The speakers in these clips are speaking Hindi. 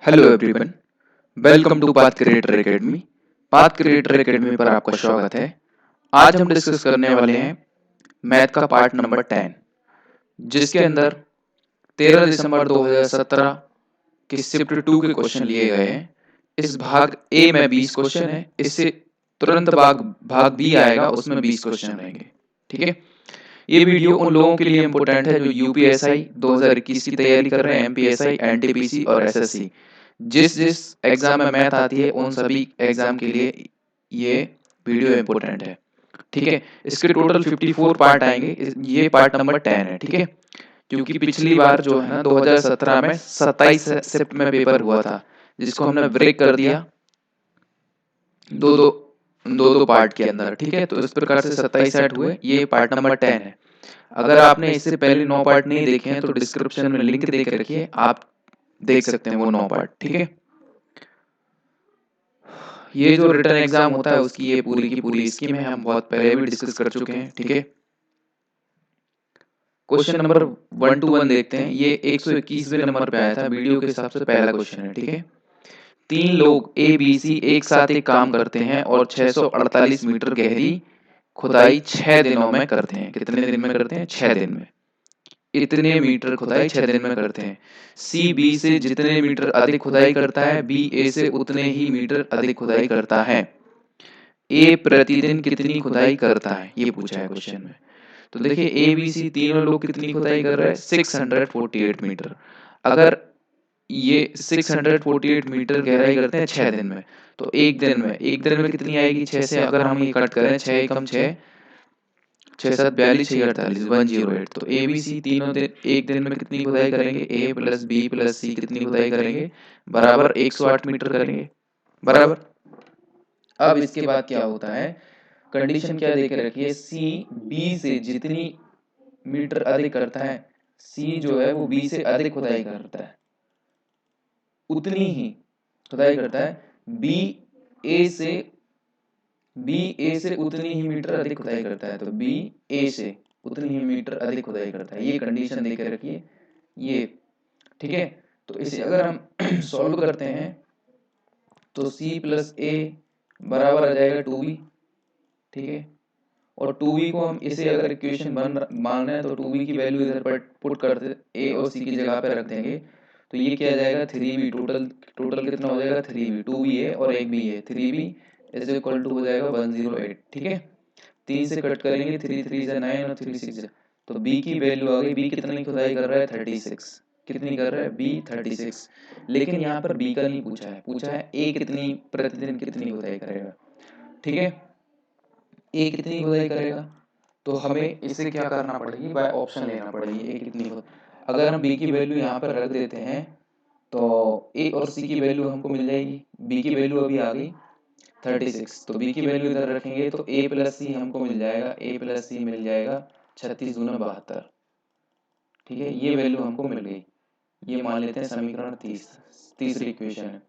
Hello everyone, welcome to Path Creator Academy. Path Creator Academy पर आपका स्वागत है। आज हम डिस्कस करने वाले हैं मैथ का पार्ट नंबर 10, जिसके अंदर 13 दिसंबर 2017 के शिफ्ट 2 के क्वेश्चन लिए गए हैं। इस भाग ए में 20 क्वेश्चन है, इससे तुरंत भाग बी आएगा, उसमें 20 क्वेश्चन रहेंगे। ठीक है, ये वीडियो उन लोगों के लिए इम्पोर्टेंट है जो यूपीएसआई 2021 की तैयारी कर रहे हैं, एमपीएसआई, एनटीपीसी और एसएससी। जिस जिस एग्जाम में मैथ आती है उन सभी एग्जाम के लिए ये वीडियो इम्पोर्टेंट है। ठीक है, इसके टोटल 54 पार्ट आएंगे, ये पार्ट नंबर 10 है। ठीक है, क्योंकि पिछली बार जो है ना 2017 में 27 शिफ्ट में पेपर हुआ था, जिसको हमने ब्रेक कर दिया दो दो दो पार्ट के अंदर। ठीक है, तो इस प्रकार से 27 सेट हुए, ये पार्ट नंबर 10 है। अगर आपने इससे पहले 9 पार्ट नहीं देखे हैं तो डिस्क्रिप्शन में लिंक दे के रखिए, आप देख सकते हैं वो 9 पार्ट। ठीक है, ये जो रिटर्न एग्जाम होता है उसकी ये पूरी की पूरी स्कीम है, हम बहुत पहले भी डिस्कस कर चुके हैं। ठीक है, क्वेश्चन नंबर 1 to 1 देखते हैं। ये 121वें नंबर पे आया था, वीडियो के हिसाब से पहला क्वेश्चन है। ठीक है, तीन लोग ए बी सी एक साथ एक काम करते हैं और 648 मीटर गहरी खुदाई 6 दिनों में करते हैं। कितने दिन में करते हैं? 6 दिन में। इतने मीटर खुदाई 6 दिन में करते हैं। सी बी से जितने मीटर अधिक खुदाई करता है, बी ए से उतने ही मीटर अधिक खुदाई करता है। ए प्रतिदिन कितनी खुदाई करता है, ये पूछा है क्वेश्चन में। तो देखिए ए बी सी तीनों लोग कितनी खुदाई कर रहे हैं? 648 मीटर। अगर ये 648 मीटर गहराई करते हैं 6 दिन में, तो एक दिन में कितनी आएगी? 6 से अगर हम ये कट करें, 6 एकम 6, 6 7 42, 6 48, 108। तो ए बी सी तीनों दिन एक दिन में कितनी खुदाई करेंगे? ए प्लस बी प्लस सी कितनी खुदाई करेंगे? बराबर 108 मीटर करेंगे। बराबर। अब इसके बाद क्या होता है, कंडीशन क्या देके रखी है? सी बी से जितनी मीटर अधिक करता है, सी जो है वो बी से अधिक खुदाई करता है, उतनी ही खुदाई करता है। बी ए से उतनी ही मीटर अधिक खुदाई करता है, तो बी ए से उतनी ही मीटर अधिक खुदाई करता है, ये कंडीशन देके रखिए ये। ठीक है, तो इसे अगर हम सॉल्व करते हैं तो सी प्लस ए बराबर आ जाएगा 2b। ठीक है, और 2b को हम इसे अगर इक्वेशन वन मान रहे हैं तो 2b की वैल्यू इधर पर पुट करते ए और सी की जगह पे रख देंगे, तो ये क्या आ जाएगा? 3b। टोटल टोटल कितना हो जाएगा? 3b। 2b है और एक b है, 3b इज इक्वल टू हो जाएगा 108। ठीक है, 3 से कट करेंगे, 3 3 से 9 और 3 6, तो b की वैल्यू आ गई। b कितनी खुदाई कर रहा है? 36। कितनी कर रहा है? b 36। लेकिन यहाँ पर b का नहीं पूछा है, पूछा है a कितनी प्रतिदिन कितनी खुदाई करेगा। ठीक है, ए कितनी खुदाई करेगा, तो हमें इसे क्या करना पड़ेगी? बाय ऑप्शन लेना पड़ेगी। ए कितनी अगर हम बी की वैल्यू यहाँ पर रख देते हैं तो ए और सी की वैल्यू हमको मिल जाएगी। बी की वैल्यू अभी आ गई 36, तो बी की वैल्यू इधर रखेंगे तो ए प्लस सी हमको मिल जाएगा। ए प्लस सी मिल जाएगा 36 दूना 72। ठीक है, ये वैल्यू हमको मिल गई। ये मान लेते हैं समीकरण 30, तीसरी इक्वेशन है।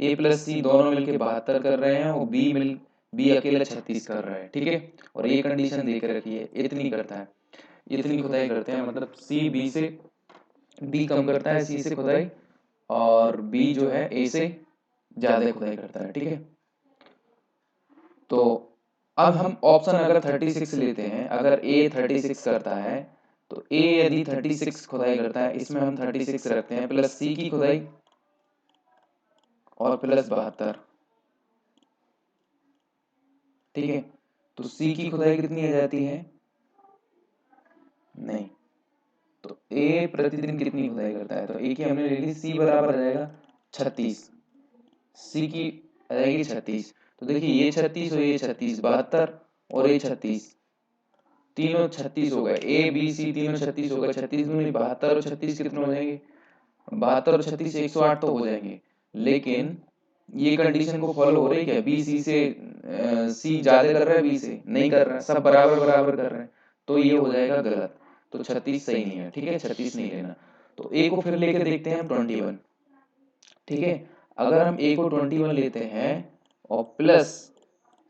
ए प्लस सी दोनों मिलके 72 कर रहे हैं और बी अकेला 36 कर रहा है। ठीक है, और ये कंडीशन दे के रखी है, इतनी करता है, इतनी खुदाई करते हैं, मतलब सी बी से बी कम करता है सी से खुदाई, और बी जो है ए से ज्यादा खुदाई करता है। ठीक है, तो अब हम ऑप्शन अगर 36 लेते हैं, अगर ए 36 करता है तो ए यदि 36 खुदाई करता है, इसमें हम 36 रखते हैं प्लस सी की खुदाई और प्लस 72। ठीक है, तो सी की खुदाई कितनी आ जाती है? नहीं, तो ए प्रतिदिन कितनी खुदाई करता है, तो ए की हमने ले ली, सी बराबर आ जाएगा 36, सी की आ जाएगी 36। तो देखिए ये 36 और ये 36, 72 और ये 36, तीनों 36 हो गए। ए बी सी तीनों 36 हो गए। 36 में 72 और 36 कितने हो जाएंगे? 72 और 36 108 तो हो जाएंगे। लेकिन ये कंडीशन को फॉलो हो रही क्या? बी सी से सी ज्यादा कर रहा है, बी से नहीं कर रहा है, सब बराबर बराबर कर रहे हैं, तो ये हो जाएगा गलत। तो 36 सही नहीं है। ठीक है, 36 नहीं लेना। तो ए को फिर लेके देखते हैं हम 21। ठीक है, अगर हम ए को 21 लेते हैं और प्लस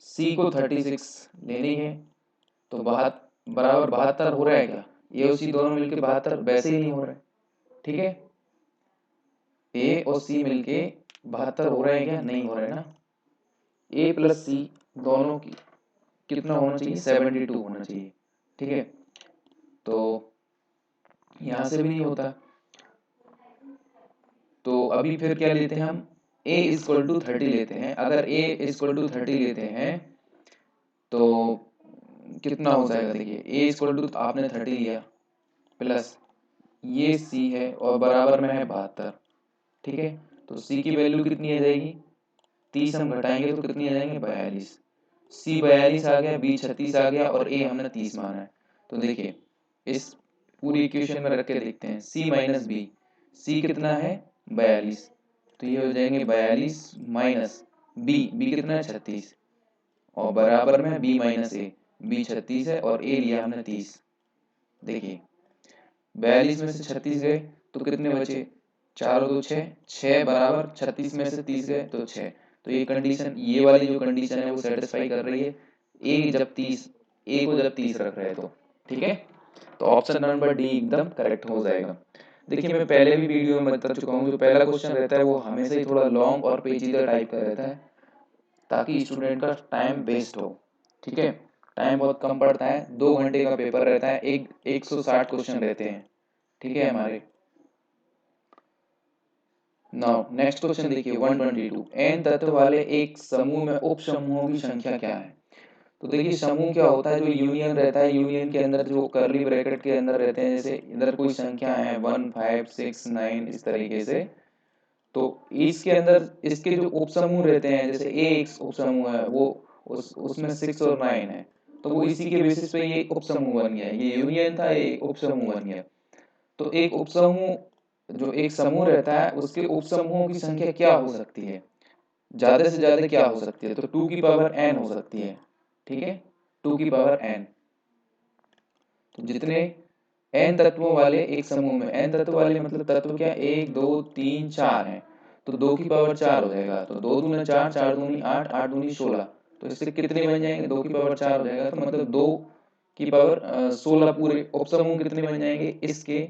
सी को 36 लेनी है, तो बराबर 72 हो रहा है क्या? ये उसी दोनों मिलके 72 वैसे ही नहीं हो रहा है। ठीक है, ए और सी मिलके 72 हो रहे हैं क्या? नहीं हो रहे ना। ए प्लस सी दोनों की कितना होना चाहिए? 72 होना चाहिए। ठीक है, तो यहां से भी नहीं होता, तो अभी फिर क्या लेते हैं हम? a इक्वल टू 30 लेते हैं। अगर a इक्वल टू 30 लेते हैं तो कितना हो जाएगा? देखिए a इक्वल टू आपने 30 लिया प्लस ये c है और बराबर में है 72। ठीक है, तो c की वैल्यू कितनी आ जाएगी? 30 हम घटाएंगे तो कितनी आ जाएंगे? 42। c 42 आ गया, b 36 आ गया और a हमने 30 माना है। तो देखिए इस पूरी इक्वेशन में रख के देखते हैं, c माइनस बी, c कितना है? 42, तो ये हो जाएंगे 42 माइनस बी कितना है? 36 और बराबर में b माइनस ए, b 36 है और a लिया हमने 30। देखिए 42 में से 36 गए तो कितने बचे? 4 और 2 6, 6 बराबर 36 में से 30 गए तो 6। तो ये कंडीशन, ये वाली जो कंडीशन है वो सेटिस्फाई कर रही है ए जब 30, ए को जब 30 रख रहे हैं तो। ठीक है, तो ऑप्शन नंबर डी एकदम करेक्ट हो जाएगा। देखिए मैं पहले भी वीडियो में बता चुका हूँ, जो पहला क्वेश्चन रहता है वो हमेशा ही थोड़ा लॉन्ग और पेचीदा टाइप का रहता है ताकि स्टूडेंट का टाइम वेस्ट हो। ठीक है, टाइम बहुत कम पड़ता है, 2 घंटे का पेपर रहता है, 160 क्वेश्चन रहते हैं। ठीक है हमारे। नाउ नेक्स्ट क्वेश्चन देखिए 122, एन तत्व वाले एक समूह में उप समूहों की संख्या क्या है? तो देखिए समूह क्या होता है? जो यूनियन रहता है, यूनियन के अंदर जो करली ब्रैकेट के अंदर रहते हैं, जैसे इधर कोई संख्या है 1 5 6 9 इस तरीके से, तो इसके अंदर इसके जो उप समूह रहते हैं, जैसे ए एक उप समूह है, वो उसमें 6 और 9 है, तो वो इसी के बेसिस पे ये उप समूह बन गया। ये यूनियन था, ये उप समूह बन गया। तो एक उप समूह, जो एक समूह रहता है उसके उप समूहों की संख्या क्या हो सकती है? ज्यादा से ज्यादा क्या हो सकती है? तो 2 की पावर n हो सकती है। ठीक है, 2 की पावर n। तो जितने n तत्वों वाले एक समूह में, n तत्व वाले मतलब तत्व क्या? 1 2 3 4 हैं, तो 2 की पावर 4 हो जाएगा। तो 2 दूना 4, 4 दूनी 8, 8 दूनी 16, तो इससे कितने बन जाएंगे? 2 की पावर 4 हो जाएगा। तो मतलब 2 की पावर 16 पूरे उपसमूह कितने बन जाएंगे इसके?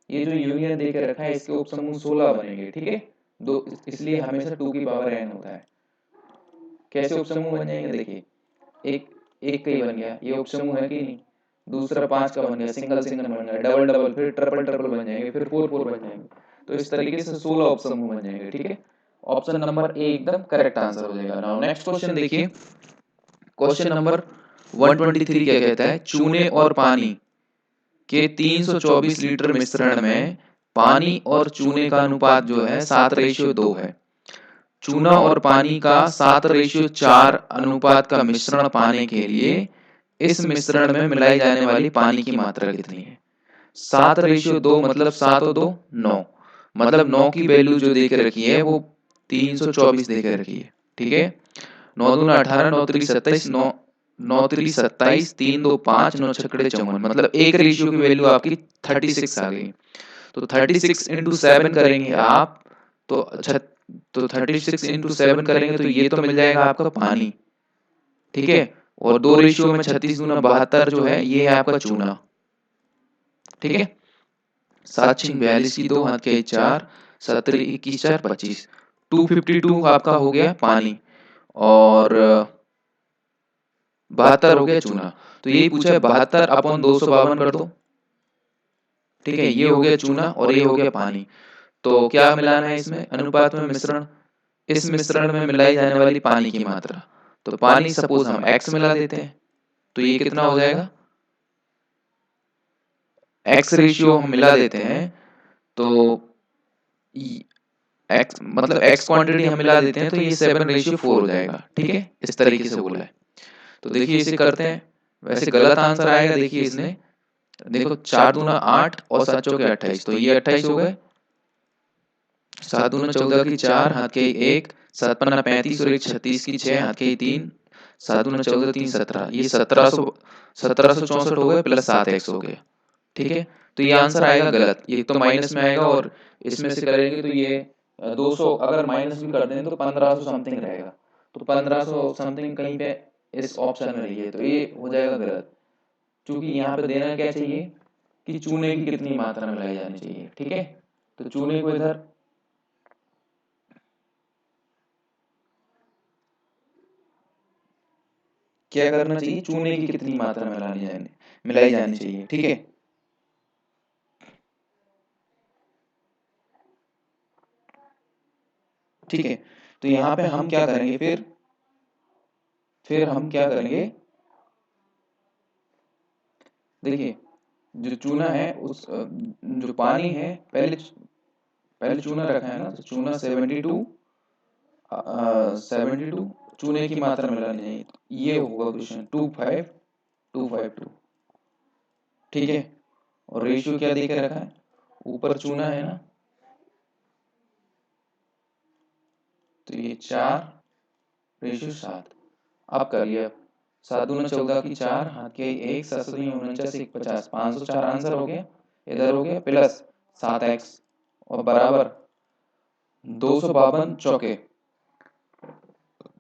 ये जो यूनियन देके रखा है इसके उपसमूह 16 बनेंगे। ठीक है, दो, इसलिए हमेशा 2 की पावर n होता है। कैसे उपसमूह बन जाएंगे? देखिए एक एक का ही बन गया, ये उपसमूह है कि नहीं? दूसरा 5 का बन गया, सिंगल सिंगल बन गया, डबल डबल, फिर ट्रिपल ट्रिपल बन जाएंगे, फिर 4 4 बन जाएंगे। तो इस तरीके से 16 उपसमूह बन जाएंगे। ठीक है, ऑप्शन नंबर ए एकदम करेक्ट आंसर हो जाएगा। नाउ नेक्स्ट क्वेश्चन देखिए, क्वेश्चन नंबर 123 क्या कहता है? चूने और पानी के 324 लीटर मिश्रण में पानी और चूने का अनुपात जो है 7:2 है। चूना और पानी का 7:4 अनुपात का मिश्रण पाने के लिए इस मिश्रण में मिलाई जाने वाली पानी की मात्रा कितनी है? 7:2 मतलब 7 और 2 9, मतलब 9 की वैल्यू जो देके रखी है वो 324 देके रखी है। ठीक है, 9 दूना 18, 9 3 27, 9 9 3 27, 3 2 5, 9 छक्कड़े 54, मतलब एक रेशियो की वैल्यू आपकी 36 आ गई। तो 36 इंटू 7 करेंगे आप, तो अच्छा, तो 36 इंटू 7 करेंगे तो ये तो मिल जाएगा आपका पानी। ठीक है, और 2 रेशियो में 36 दूना 72 जो है ये है आपका चूना। ठीक है, 7 6 42 की 2 हाथ के 4, 17 21 4 25, 252 आपका हो गया पानी और 72 हो गया चूना। तो यही पूछा है 72 अपॉन 252 कर दो। ठीक है, ये हो गया चूना और ये हो गया पानी। तो क्या मिलाना है इसमें? अनुपात में मिश्रण, इस मिश्रण में मिलाई जाने वाली पानी की मात्रा। तो पानी सपोज हम x मिला देते हैं, तो ये कितना हो जाएगा? x रेशियो हम मिला देते हैं तो x मतलब x क्वांटिटी हम मिला देते हैं तो ये 7:4 हो जाएगा। ठीक है, इस तरीके से बोला है। तो देखिए इसे करते हैं, वैसे गलत आंसर आएगा। देखिए इसने, देखो 4 दूना 8 और 7 चौके 28, तो ये 28 हो गए। 7 दूना 14 की 4, हाथ के 1, 7 पन्ना 35 और 1 36 की 6, हाथ के 3, 7 दूना 14 3 17, ये 1764 हो गए प्लस 7x हो गया। ठीक है, तो ये आंसर आएगा गलत, ये तो माइनस में आएगा और इसमें से करेंगे तो ये 200 अगर माइनस भी कर दें तो 1500 समथिंग रहेगा। तो 1500 समथिंग कहीं पे इस ऑप्शन में रही है, तो ये हो जाएगा गलत, क्योंकि यहाँ पे देना क्या चाहिए कि चूने की कितनी मात्रा में लाई जानी चाहिए। ठीक है, तो चूने को इधर क्या करना चाहिए, चूने की कितनी मात्रा मिलाई जानी चाहिए। ठीक है, ठीक है। तो यहाँ पे हम क्या करेंगे, फिर हम क्या करेंगे, देखिए जो चूना है उस जो पानी है, पहले चूना रखा है ना, तो चूना 72 चूने की मात्रा मिलानी चाहिए। ये होगा क्वेश्चन 25252। ठीक है, और रेशियो क्या देके रखा है, ऊपर चूना है ना, तो ये 4:7। आप करिए, 7×2 = 14 की 4, हाथ के 1, 7×49 = 50, 504 आंसर हो गया, इधर हो गया प्लस 7x और बराबर 252 चौके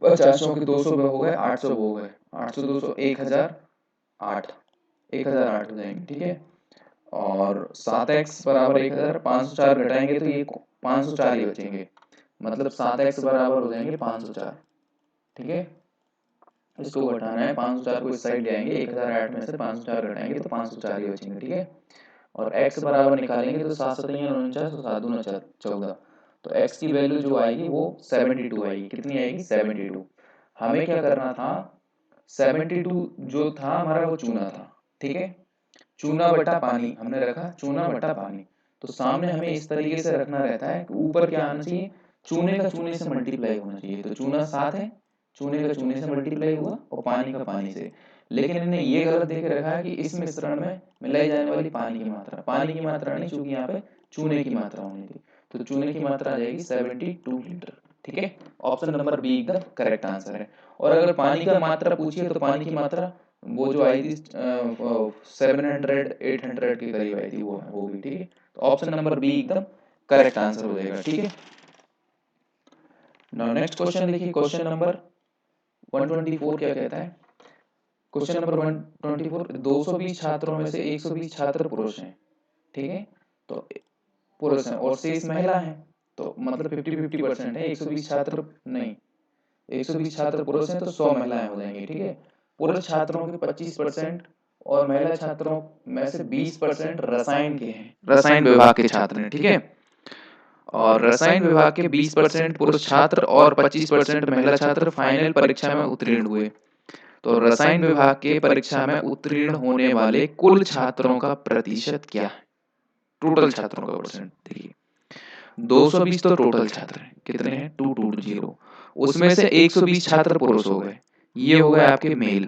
50 चौके 200 हो गए, 800 हो गए, 800 200 1008, 1008 हो जाएंगे। ठीक है, और 7x बराबर 1000, 504 घटाएंगे तो ये 504 ही बचेंगे, मतलब 7x बराबर हो जाएंगे 504। ठीक है, इसको घटाना है, 504 को इस साइड ले आएंगे, 1008 में से 504 घटाएंगे तो 504 ही बचेंगे। ठीक है, और x बराबर निकालेंगे तो 7×7=49, तो 7×2=14, तो x की वैल्यू जो आएगी वो 72 आएगी। कितनी आएगी, 72। हमें क्या करना था, 72 जो था हमारा वो चूना था। ठीक है, चूना बटा पानी हमने रखा, चूना बटा पानी, तो सामने हमें इस तरीके से रखना रहता है कि ऊपर क्या आना चाहिए, चूने का चूने से मल्टीप्लाई होना चाहिए। तो चूना 7 है, चूने का चूने से मल्टीप्लाई हुआ और पानी का पानी से, लेकिन इन्हें ये गलत देके रखा है कि इस मिश्रण में मिलाई जाने वाली पानी की मात्रा नहीं, चूंकि यहाँ पे चूने की मात्रा होनी थी, तो चूने की मात्रा आ जाएगी 72 लीटर। ठीक है, ऑप्शन नंबर बी एकदम करेक्ट आंसर है। और अगर पानी का मात्रा पूछिए तो पानी की मात्रा वो जो आई थी 700 800 के करीब आई थी, वो भी। ठीक है, तो ऑप्शन नंबर बी एकदम करेक्ट आंसर हो जाएगा। ठीक है, नाउ नेक्स्ट क्वेश्चन देखिए, क्वेश्चन नंबर 124 क्या कहता है, क्वेश्चन नंबर 124, 220 छात्रों में से 120 छात्र पुरुष हैं। ठीक है, तो पुरुष हैं और शेष महिला हैं, तो मतलब 50-50% है, 120 छात्र नहीं, 120 छात्र पुरुष हैं तो 100 महिलाएं हो जाएंगी। ठीक है, पुरुष छात्रों के 25% और महिला छात्रों में से 20% रसायन के हैं, रसायन विभाग के छात्र हैं। ठीक है, और रसायन विभाग के 20% पुरुष छात्र और 25% महिला छात्र फाइनल परीक्षा में उत्तीर्ण हुए। तो रसायन विभाग के परीक्षा में उत्तीर्ण होने वाले कुल छात्रों का प्रतिशत क्या है, टोटल छात्रों का परसेंट। देखिए 220 तो टोटल छात्र हैं, कितने हैं, 220, उसमें से 120 छात्र पुरुष हो गए, ये हो गए आपके मेल,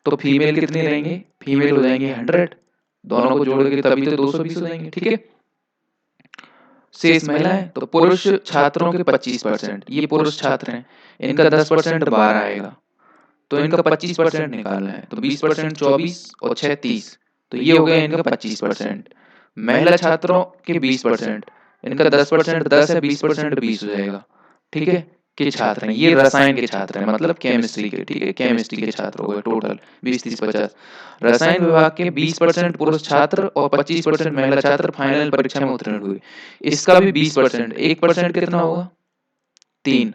तो फीमेल कितने रहेंगे, फीमेल हो जाएंगे 100, दोनों को जोड़ेंगे तभी तो 220 हो जाएंगे। ठीक है, शेष महिलाएं, तो पुरुष छात्रों के 25%, ये पुरुष छात्र हैं, इनका 10% 12 आएगा, तो इनका 25% निकालना है, तो 20% 24 और 6 30, तो ये हो गया इनका 25%। महिला छात्रों के 20%, इनका 10% 10 है, 20% 20 हो जाएगा। ठीक है, के छात्र हैं, ये रसायन के छात्र हैं, मतलब केमिस्ट्री के। ठीक है, केमिस्ट्री के छात्र हो गए टोटल 20 30 50। रसायन विभाग के 20% पुरुष छात्र और 25% महिला छात्र फाइनल परीक्षा में उत्तीर्ण हुए, इसका भी 20%, 1% कितना होगा, 3,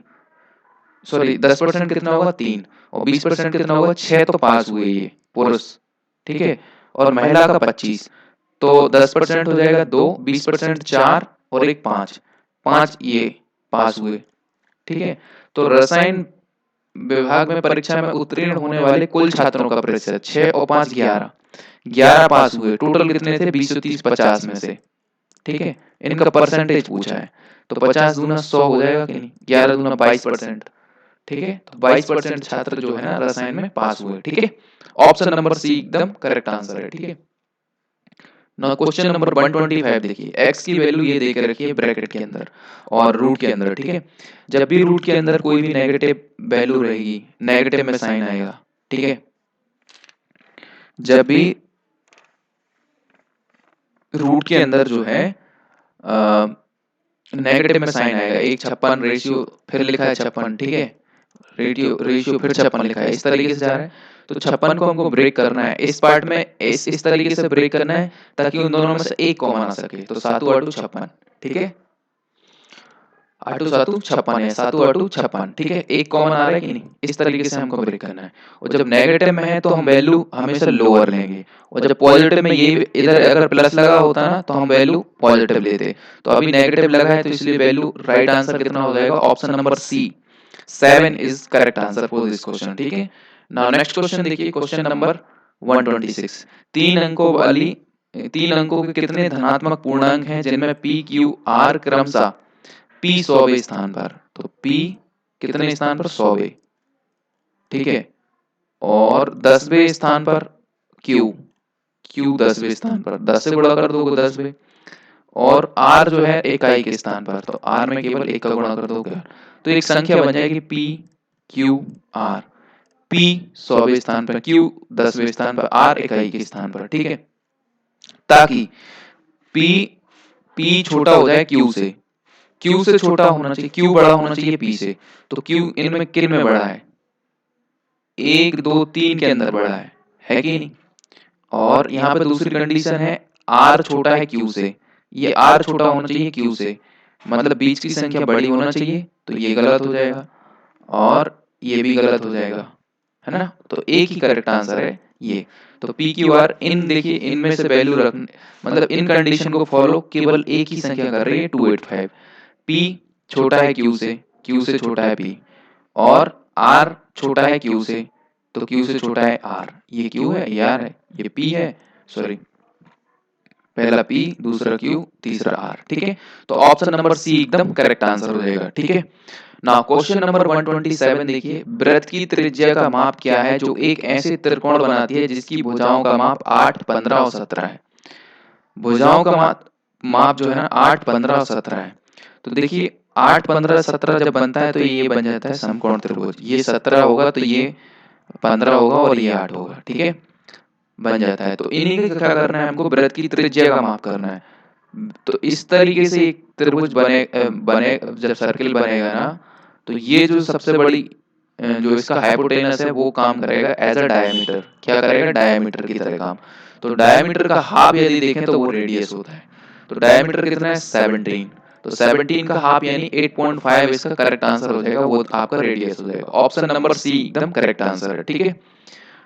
सॉरी 10% कितना होगा, 3, और 20% कितना होगा, 6, तो पास हुए ये पुरुष। ठीक है, और महिला का 25, तो 10% हो जाएगा 2, 20% 4 और एक 5, 5 ये पास हुए। ठीक है, तो रसायन विभाग में परीक्षा में उत्तीर्ण होने वाले कुल छात्रों का प्रतिशत 6 और 5 11, 11 पास हुए, टोटल कितने थे, 20 30 50 में से। ठीक है, इनका परसेंटेज पूछा है, तो 50 दूना 100 हो जाएगा कि नहीं, 11 दूना 22%। ठीक है, तो 22% छात्र जो है ना रसायन में पास हुए। ठीक है, ऑप्शन नंबर सी एकदम करेक्ट आंसर है। ठीक है, ना क्वेश्चन नंबर 125 देखिए, x की वैल्यू ये देके रखिए ब्रैकेट के अंदर और रूट के अंदर। ठीक है, जब भी रूट के अंदर कोई भी नेगेटिव वैल्यू रहेगी, नेगेटिव में साइन आएगा। ठीक है, जब भी रूट के अंदर जो है नेगेटिव में साइन आएगा, 156 रेशियो फिर लिखा है 56। ठीक है, रेशियो फिर 56 लिखा है, इस तरीके से जा रहा है, तो 56 को हमको ब्रेक करना है, इस पार्ट में इस तरीके से ब्रेक करना है ताकि उन दोनों में से एक कॉमन आ सके, तो 7 8 56। ठीक है, आठू सातू 56 है, सातू आठू 56, ठीक है। एक कॉमन आ रहा है कि नहीं, इस तरीके से हमको ब्रेक करना है। और जब नेगेटिव में है तो हम वैल्यू हमेशा लोअर लेंगे, और जब पॉजिटिव में ये इधर अगर प्लस लगा होता ना तो हम वैल्यू पॉजिटिव लेते। तो अभी नेगेटिव लगा है तो इसलिए वैल्यू राइट आंसर कितना हो जाएगा, option number C 7 is correct answer for this question, ठीक है। नाउ नेक्स्ट क्वेश्चन देखिए, क्वेश्चन नंबर 126। तीन अंकों के कितने धनात्मक पूर्णांक हैं जिनमें पी क्यू आर क्रमशः पी 100वें स्थान पर, तो पी कितने स्थान पर, 100वें, ठीक है। और 10वें स्थान पर क्यू, क्यू 10वें स्थान पर, 10 से गुणा कर दोगे 10वें। और आर जो है इकाई के स्थान पर, तो आर में केवल एक का गुणा कर दोगे, तो एक संख्या बन जाएगी पी क्यू आर। पी 100वें स्थान पर, क्यू 10वें स्थान पर, आर इकाई के स्थान पर, ठीक है। ताकि पी पी छोटा हो जाए क्यू से, क्यू से छोटा होना चाहिए, क्यू बड़ा होना चाहिए पी से। तो क्यू इनमें किन में बड़ा है, 1 2 3 के अंदर बड़ा है कि नहीं। और यहाँ पे दूसरी कंडीशन है, आर छोटा है क्यू से, ये आर छोटा होना चाहिए क्यू से, मतलब बीच की संख्या बड़ी होना चाहिए, तो ये गलत हो जाएगा और ये भी गलत हो जाएगा, है ना। तो एक ही करेक्ट आंसर है ये। तो पी क्यू आर इन, देखिए इनमें से वैल्यू रखने, मतलब इन कंडीशन को फॉलो केवल एक ही संख्या कर रही है 285। पी छोटा है क्यू से छोटा है पी, और आर छोटा है क्यू से, तो क्यू से छोटा है आर। ये क्यू है, ये आर है, ये पी है, सॉरी पहला पी दूसरा क्यू तीसरा आर, ठीक है। तो ऑप्शन नंबर सी एकदम करेक्ट आंसर हो जाएगा, ठीक है। नाउ क्वेश्चन नंबर 127 देखिए, वृत्त की त्रिज्या का माप क्या है जो एक ऐसे त्रिकोण बनाती है जिसकी भुजाओं का माप 8 15 और 17 है। भुजाओं का माप जो है ना 8 15 और 17 है। तो देखिए 8 15 17 जब बनता है तो ये बन जाता है समकोण त्रिभुज। ये 17 होगा तो ये 15 होगा और ये 8 होगा, ठीक है, बन जाता है। तो इन्हीं का क्या करना है हमको, वृत्त की त्रिज्या का माप करना है। तो इस तरीके से एक त्रिभुज बने जब सर्किल बनेगा ना, तो ये जो सबसे बड़ी जो इसका हाइपोटेनस है वो काम करेगा एज अ डायमीटर। क्या करेगा, डायमीटर की तरह काम। तो डायमीटर का हाफ यदि देखें तो वो रेडियस होता है। तो डायमीटर कितना है, 17। तो 17 का हाफ यानी 8.5 इसका करेक्ट आंसर हो जाएगा, वो आपका रेडियस हो जाएगा। ऑप्शन नंबर सी एकदम करेक्ट आंसर है, ठीक है।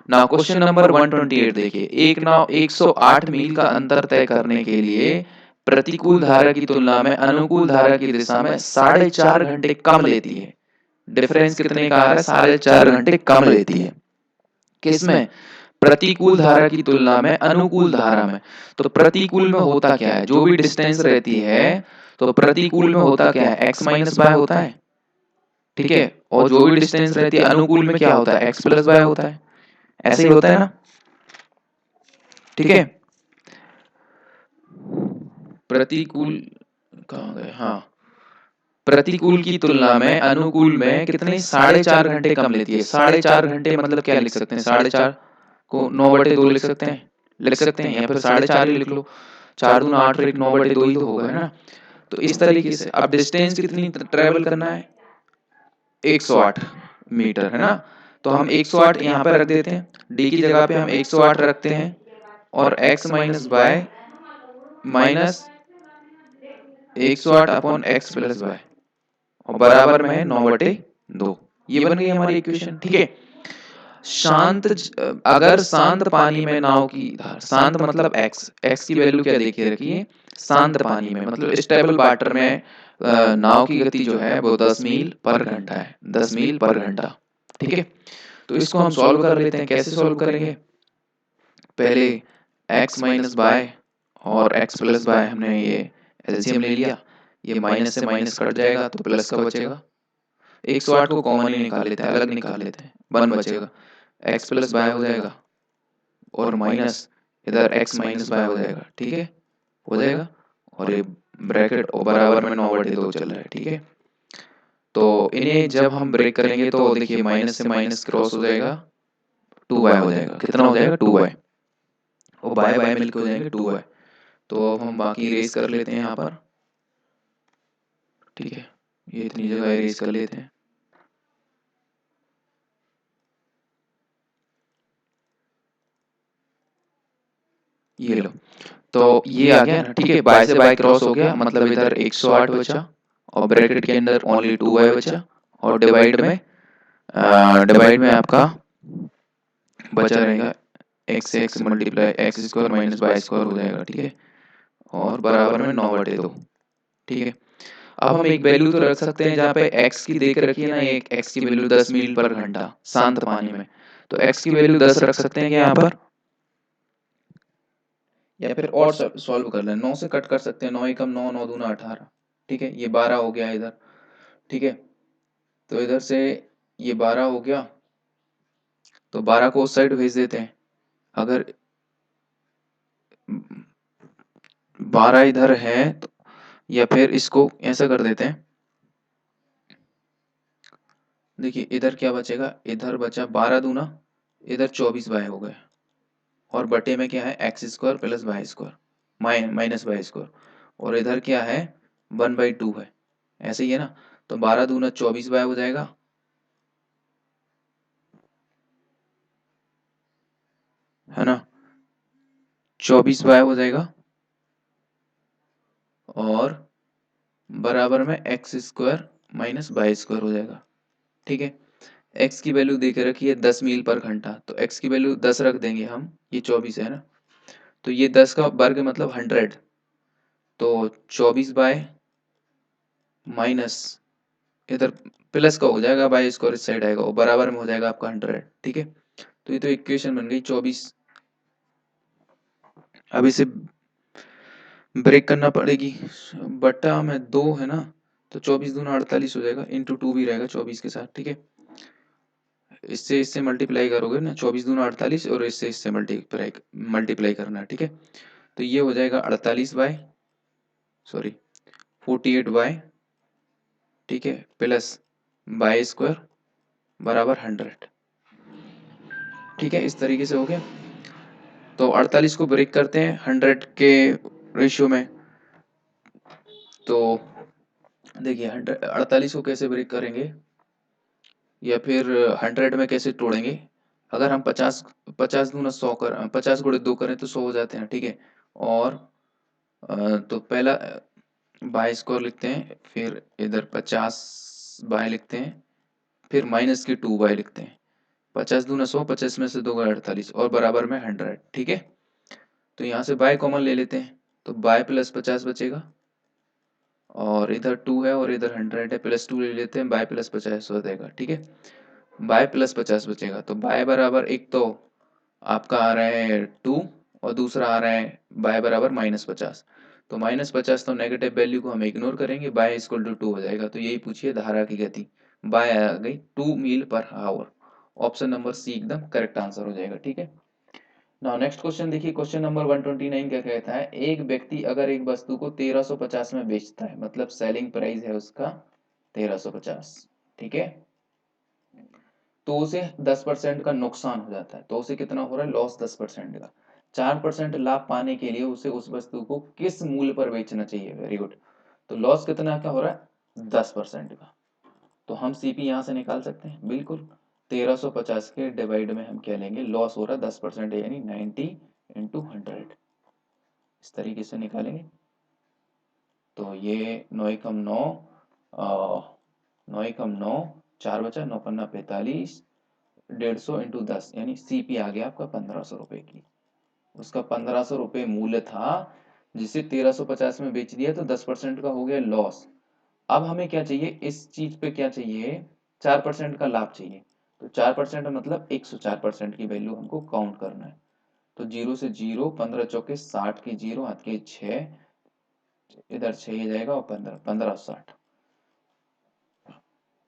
नाउ क्वेश्चन नंबर 128 देखिए, एक नाव 108 मील का अंतर तय करने के लिए प्रतिकूल धारा की तुलना में अनुकूल धारा की दिशा में 4.5 घंटे कम लेती है। डिफरेंस कितने का आ रहा है, 4.5 घंटे कम लेती है। किसमें, प्रतिकूल धारा की तुलना में अनुकूल धारा में। तो प्रतिकूल में होता क्या है, जो भी डिस्टेंस रहती है, तो प्रतिकूल में होता क्या है, एक्स माइनस वाई होता है, ठीक है। और जो भी डिस्टेंस रहती है अनुकूल में क्या होता है, एक्स प्लस वाई होता है। ऐसे ही होता है ना, ठीक है। प्रतिकूल कहाँ गए, हाँ, प्रतिकूल की तुलना में अनुकूल में कितने, 4.5 घंटे कम लेती है। 4.5 घंटे मतलब क्या लिख सकते हैं, 4.5 को 9/2 लिख सकते हैं, या फिर 4.5 ही लिख लो। 4 दूना 8 और 1 9/2 ही तो होगा, है ना। तो इस तरीके से अब डिस्टेंस कितनी ट्रेवल करना है, 108 मीटर, है ना। तो हम 108 यहाँ पे रख देते हैं, डी की जगह पे हम 108 रखते हैं, और x minus Y minus 108 upon X plus Y, और बराबर में है 9/2। ये बन गई हमारी इक्वेशन, ठीक है। अगर शांत पानी में नाव की धारा, शांत मतलब एक्स की वैल्यू क्या देखिए रखिए, शांत पानी में मतलब स्टेबल वाटर में नाव की गति जो है वो 10 मील पर घंटा है, 10 मील पर घंटा, ठीक है। तो इसको हम सॉल्व कर लेते हैं। कैसे सॉल्व करेंगे, पहले x माइनस बाय और x प्लस बाय, हमने ये एलसीएम ले लिया, ये माइनस से माइनस कट जाएगा तो प्लस का बचेगा। 108 को कॉमन ही निकाल लेते हैं, अलग निकाल लेते हैं, 1 बचेगा, x प्लस बाय हो जाएगा, और माइनस इधर x माइनस बाय हो जाएगा, ठीक है, हो जाएगा। और ये ब्रैकेट और बराबर में 9/2 चल रहा है, ठीक है। तो इन्हें जब हम ब्रेक करेंगे तो देखिए माइनस से माइनस क्रॉस हो जाएगा, 2y हो जाएगा। कितना हो जाएगा, 2y, और बाय बाय मिलकर हो जाएंगे 2y। तो अब हम बाकी इरेज कर लेते हैं यहाँ पर, ठीक है, ये इतनी जगह इरेज कर लेते हैं। ये लो, तो ये आ गया ना, ठीक है, बाय से बाय क्रॉस हो गया, मतलब इधर 108 बचा और ब्रैकेट के अंदर ओनली 2y बचा, और डिवाइड में आपका बचा रहेगा एक्स से X multiply X square minus Y square हो जाएगा, ठीक है, और बराबर में 9/2, ठीक है। अब हम एक वैल्यू तो रख सकते हैं जहाँ पे x की देख रखी है ना, एक x की वैल्यू 10 मील पर घंटा शांत पानी में, तो x की वैल्यू 10 रख सकते हैं यहाँ पर, या फिर और सॉल्व कर लें, 9 से कट कर सकते हैं, 9 एकम 9, 9 दूना 18, ठीक है, ये 12 हो गया इधर, ठीक है, तो इधर से ये 12 हो गया, तो 12 को उस साइड भेज देते हैं, अगर 12 इधर है तो, या फिर इसको ऐसा कर देते हैं, देखिए इधर क्या बचेगा, इधर बचा 12 दूना, इधर 24 y हो गया, और बटे में क्या है X square plus Y square minus Y square, और इधर क्या है 1/2 है, ऐसे ही है ना, तो 12 दूना 24y हो जाएगा, है ना, 24y हो जाएगा, और बराबर में X square minus Y square हो जाएगा, ठीक है। x की वैल्यू दे के रखी है 10 मील पर घंटा, तो x की वैल्यू 10 रख देंगे हम, ये 24 है ना, तो ये 10 का वर्ग मतलब 100, तो 24 माइनस इधर प्लस का हो जाएगा, बाई स्क्वायर इस साइड आएगा, और बराबर में हो जाएगा आपका 100, ठीक है। तो ये तो इक्वेशन बन गई 24। अब इसे ब्रेक करना पड़ेगी, बटा में 2 है ना, तो 24 दूना 48 हो जाएगा, इंटू 2 भी रहेगा 24 के साथ, ठीक है, इससे मल्टीप्लाई करोगे ना, 24 दूना 48, और इससे मल्टीप्लाई करना है, ठीक है, तो ये हो जाएगा 48y, ठीक है, प्लस वाई स्क्वायर बराबर 100, ठीक है, इस तरीके से हो गया। तो 48 को ब्रेक करते हैं 100 के रेशियो में, तो देखिए 48 को कैसे ब्रेक करेंगे, या फिर 100 में कैसे तोड़ेंगे, अगर हम 50 दूना 100 कर 50 गुणे 2 करें तो 100 हो जाते हैं, ठीक है, और तो पहला बाय स्क्वायर लिखते हैं, फिर इधर 50 बाय लिखते हैं, फिर माइनस के 2 बाय लिखते हैं, 50 दूना 100, 50 में से 2 गए 48, और बराबर में 100, ठीक है। तो यहाँ से बाय कॉमन ले लेते हैं, तो बाय प्लस 50 बचेगा, और इधर 2 है और इधर 100 है, प्लस 2 ले लेते हैं, बाय प्लस 50 हो जाएगा, ठीक है, बाय प्लस 50 बचेगा, तो बाय बराबर एक तो आपका आ रहा है 2, और दूसरा आ रहा है बाय बराबर -50, तो -50 तो नेगेटिव वैल्यू को हम इग्नोर करेंगे, बाय इक्वल टू 2 हो जाएगा, तो यही पूछिए धारा की गति, बाय आ गई 2 मील पर आवर, ऑप्शन नंबर सी एकदम करेक्ट आंसर हो जाएगा, ठीक है। नाउ नेक्स्ट क्वेश्चन देखिए, क्वेश्चन नंबर 129 क्या कहता है, एक व्यक्ति अगर एक वस्तु को 1350 में बेचता है, मतलब सेलिंग प्राइस है उसका 1350, ठीक है, तो उसे 10% का नुकसान हो जाता है, तो उसे कितना हो रहा है लॉस 10% का, 4% लाभ पाने के लिए उसे उस वस्तु को किस मूल्य पर बेचना चाहिए, वेरी गुड, तो लॉस कितना का हो रहा है 10% का, तो हम सीपी यहाँ से निकाल सकते हैं बिल्कुल, 1350 के डिवाइड में हम क्या लेंगे, लॉस हो रहा है 10% यानी 90 इंटू 100, इस तरीके से निकालेंगे, तो ये 9 एकम 9, 9 एकम 9, 4 बचा, 9 पन्ना 45, 150 इंटू 10 यानी सीपी आ गया आपका 1500 रुपए की, उसका 1500 रुपए मूल्य था, जिसे 1350 में बेच दिया, तो 10% का हो गया लॉस। अब हमें क्या चाहिए, इस चीज पे क्या चाहिए, 4% का लाभ चाहिए, तो 4% मतलब 104% की वैल्यू हमको काउंट करना है, तो 0 से 0, 15 चौके 60 के 0 हाथ के 6, इधर 6 जाएगा, और 15 1560,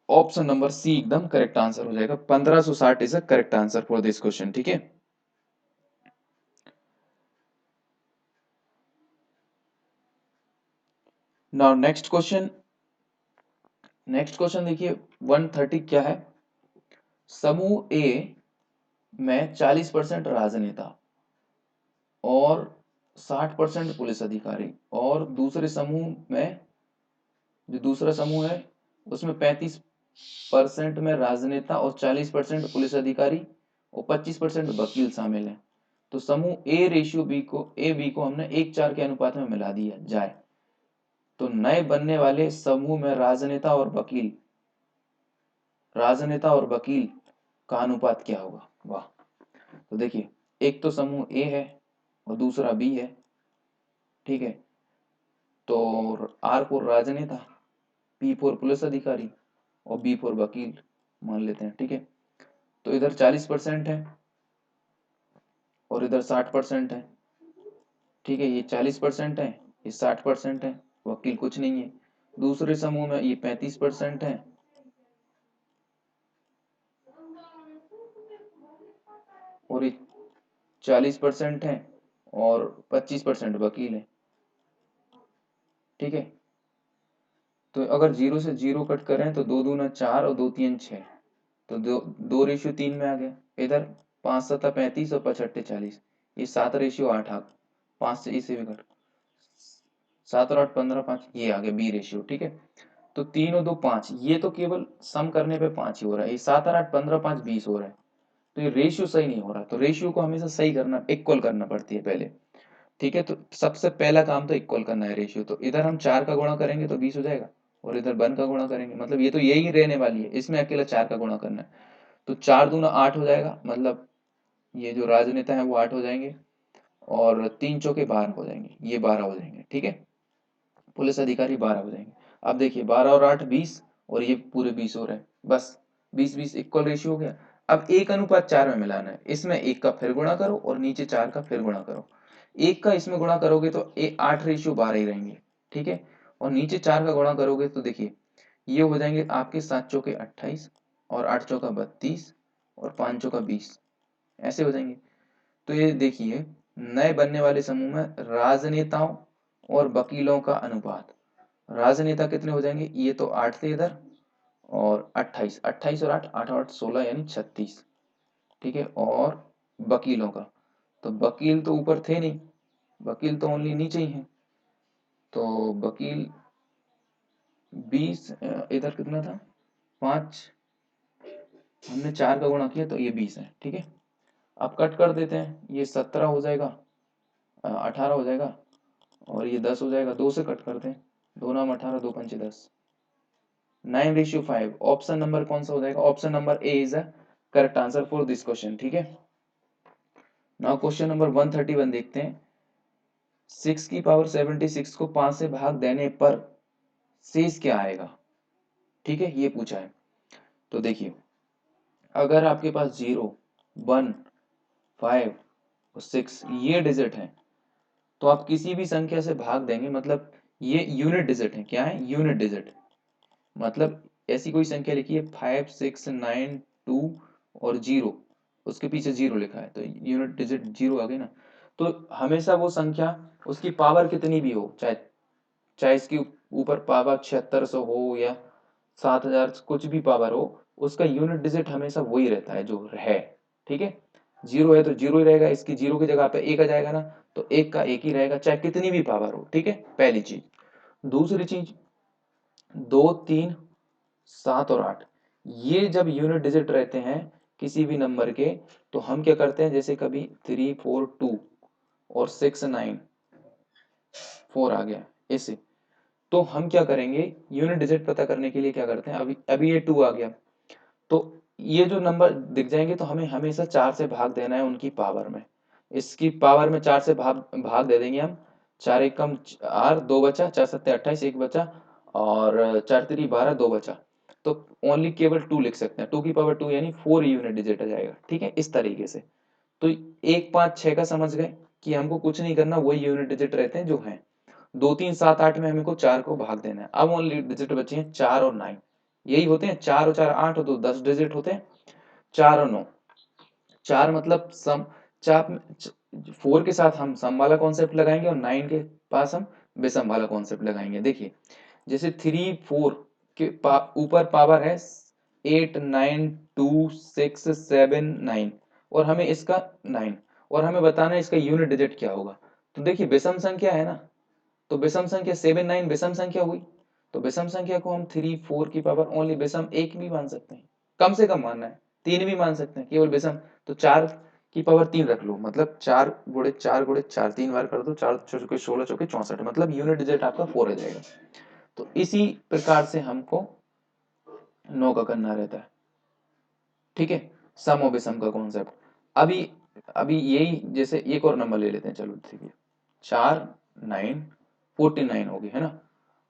ऑप्शन नंबर सी एकदम करेक्ट आंसर हो जाएगा, 1560 is a correct answer for this question, ठीक है। नाउ नेक्स्ट क्वेश्चन देखिए 130 क्या है, समूह ए में 40% राजनेता और 60% पुलिस अधिकारी, और दूसरे समूह में, जो दूसरा समूह है उसमें 35% में राजनेता और 40% पुलिस अधिकारी और 25% वकील शामिल हैं, तो समूह ए रेशियो बी को, ए बी को हमने 1:4 के अनुपात में मिला दिया जाए, तो नए बनने वाले समूह में राजनेता और वकील का अनुपात क्या होगा? वाह। तो देखिए, एक तो समूह ए है और दूसरा बी है, ठीक है। तो आर फोर राजनेता, पी फोर पुलिस अधिकारी और बी फोर वकील मान लेते हैं, ठीक है। तो इधर 40% है और इधर 60% है, ठीक है। ये 40% है, ये 60% है, वकील कुछ नहीं है। दूसरे समूह में ये 35% है और ये 40% है और 25% वकील है, ठीक है। तो अगर जीरो से जीरो कट करें तो 2 दूना 4 और 2 तीन 6, तो 2:3 में आ गया। इधर 5 सत्ता 35 और 5 40, ये 7:8 आ, 5 से इसे भी कट, 7 और 8 15 5, ये आ गया बी रेशियो, ठीक है। तो 3 और 2 5, ये तो केवल सम करने पे 5 ही हो रहा है। ये 7 और 8 15 5 20 हो रहा है, तो ये रेशियो सही नहीं हो रहा। तो रेशियो को हमेशा सही करना, इक्वल करना पड़ती है पहले, ठीक है। तो सबसे पहला काम तो इक्वल करना है रेशियो। तो इधर हम 4 का गुणा करेंगे तो 20 हो जाएगा और इधर 1 का गुणा करेंगे, मतलब ये तो यही रहने वाली है, इसमें अकेला 4 का गुणा करना है। तो 4 दूना 8 हो जाएगा, मतलब ये जो राजनेता है वो 8 हो जाएंगे और 3 चौके 12 हो जाएंगे, ये 12 हो जाएंगे, ठीक है। पुलिस अधिकारी 12 हो जाएंगे। अब देखिए 12 और 8 20 और ये पूरे 20 हो रहे हैं, बस 20-20 इक्वल रेशियो हो गया। अब 1:4 में मिलाना है, इसमें 1 का फिर गुणा करो और नीचे 4 का फिर गुणा करो। 1 का इसमें गुणा करोगे तो 8:12 ही रहेंगे, ठीक है। और नीचे 4 का गुणा करोगे तो देखिए ये हो जाएंगे आपके 7 चौके 28 और 8 चौका 32 और 5 चौका 20, ऐसे हो जाएंगे। तो ये देखिए, नए बनने वाले समूह में राजनेताओं और वकीलों का अनुपात, राजनेता कितने हो जाएंगे, ये तो 8 थे इधर और 28, 28 और 8 8 8 16 यानी 36, ठीक है। और वकीलों का, तो वकील तो ऊपर थे नहीं, वकील तो ओनली नीचे ही हैं। तो वकील 20, इधर कितना था 5, हमने 4 का गुणा किया तो ये 20 है, ठीक है। अब कट कर देते हैं, ये 17 हो जाएगा, 18 हो जाएगा और ये 10 हो जाएगा। 2 से कट करते हैं, 2 नाम 18, 2 पंचे 10, 9:5। ऑप्शन नंबर कौन सा हो जाएगा? Option number A is a correct answer for this question, ठीक है। नाउ क्वेश्चन नंबर 131 देखते हैं। 6 की पावर 76 को 5 से भाग देने पर शेष क्या आएगा, ठीक है, ये पूछा है। तो देखिए, अगर आपके पास 0 1 5 और 6 ये डिजिट है तो आप किसी भी संख्या से भाग देंगे, मतलब ये यूनिट डिजिट है, क्या है, यूनिट डिजिट। मतलब ऐसी कोई संख्या लिखी है 5 6 9 2 और 0, उसके पीछे 0 लिखा है तो यूनिट डिजिट 0 आ गई ना। तो हमेशा वो संख्या, उसकी पावर कितनी भी हो, चाहे चाहे इसकी ऊपर पावर 7600 हो या 7000, कुछ भी पावर हो, उसका यूनिट डिजिट हमेशा वही रहता है जो है, ठीक है। 0 है तो 0 ही रहेगा, इसकी 0 की जगह पे 1 आ जाएगा ना, तो 1 का 1 ही रहेगा चाहे कितनी भी पावर हो, ठीक है, पहली चीज। दूसरी चीज, 2 3 7 और 8, ये जब यूनिट डिजिट रहते हैं किसी भी नंबर के, तो हम क्या करते हैं, जैसे कभी 3 4 2 और 6 9 4 आ गया ऐसे, तो हम क्या करेंगे, यूनिट डिजिट पता करने के लिए क्या करते हैं, अभी अभी ये 2 आ गया, तो ये जो नंबर दिख जाएंगे तो हमें हमेशा 4 से भाग देना है उनकी पावर में। इसकी पावर में 4 से भाग भाग दे देंगे हम, 4 एक कम 4, 2 बचा, 4 सत्ते 28, 1 बचा और 4 3 12, 2 बचा। तो ओनली केवल 2 लिख सकते हैं, 2 की पावर 2 यानी 4 यूनिट डिजिट आ जाएगा, ठीक है, इस तरीके से। तो 1 5 6 का समझ गए कि हमको कुछ नहीं करना, वही यूनिट डिजिट रहते हैं जो हैं। 2 3 7 8 में हमको 4 को भाग देना है। अब ओनली डिजिट बचे हैं 4 और 9, यही होते हैं 4 और 4 8 और 2 10 डिजिट होते हैं, 4 और 9। 4 मतलब सम, 4 4 के साथ हम सम वाला कॉन्सेप्ट लगाएंगे और 9 के पास हम विषम वाला कॉन्सेप्ट लगाएंगे। देखिए जैसे 3 4 के ऊपर पावर है 8 9 2 6 7 9 और हमें इसका 9 और हमें बताना है इसका यूनिट डिजिट क्या होगा। तो देखिए विषम संख्या है ना, तो विषम संख्या 7 9 विषम संख्या हुई, तो विषम संख्या को हम 3 4 की पावर ओनली विषम एक भी मान सकते हैं, कम से कम मानना है, 3 भी मान सकते हैं, केवल विषम। तो 4 की पावर 3 रख लो, मतलब 4 गुणे 4 3 बार कर दो, 4 चौके 16 चौके 64, मतलब यूनिट डिजिट आपका 4 आ जाएगा। तो इसी प्रकार से हमको 9 का करना रहता है, ठीक है, सम ऑफ सम का कॉन्सेप्ट। अभी अभी यही जैसे एक और नंबर ले लेते हैं, चलो ठीक है, 4 9 49 होगी, है ना।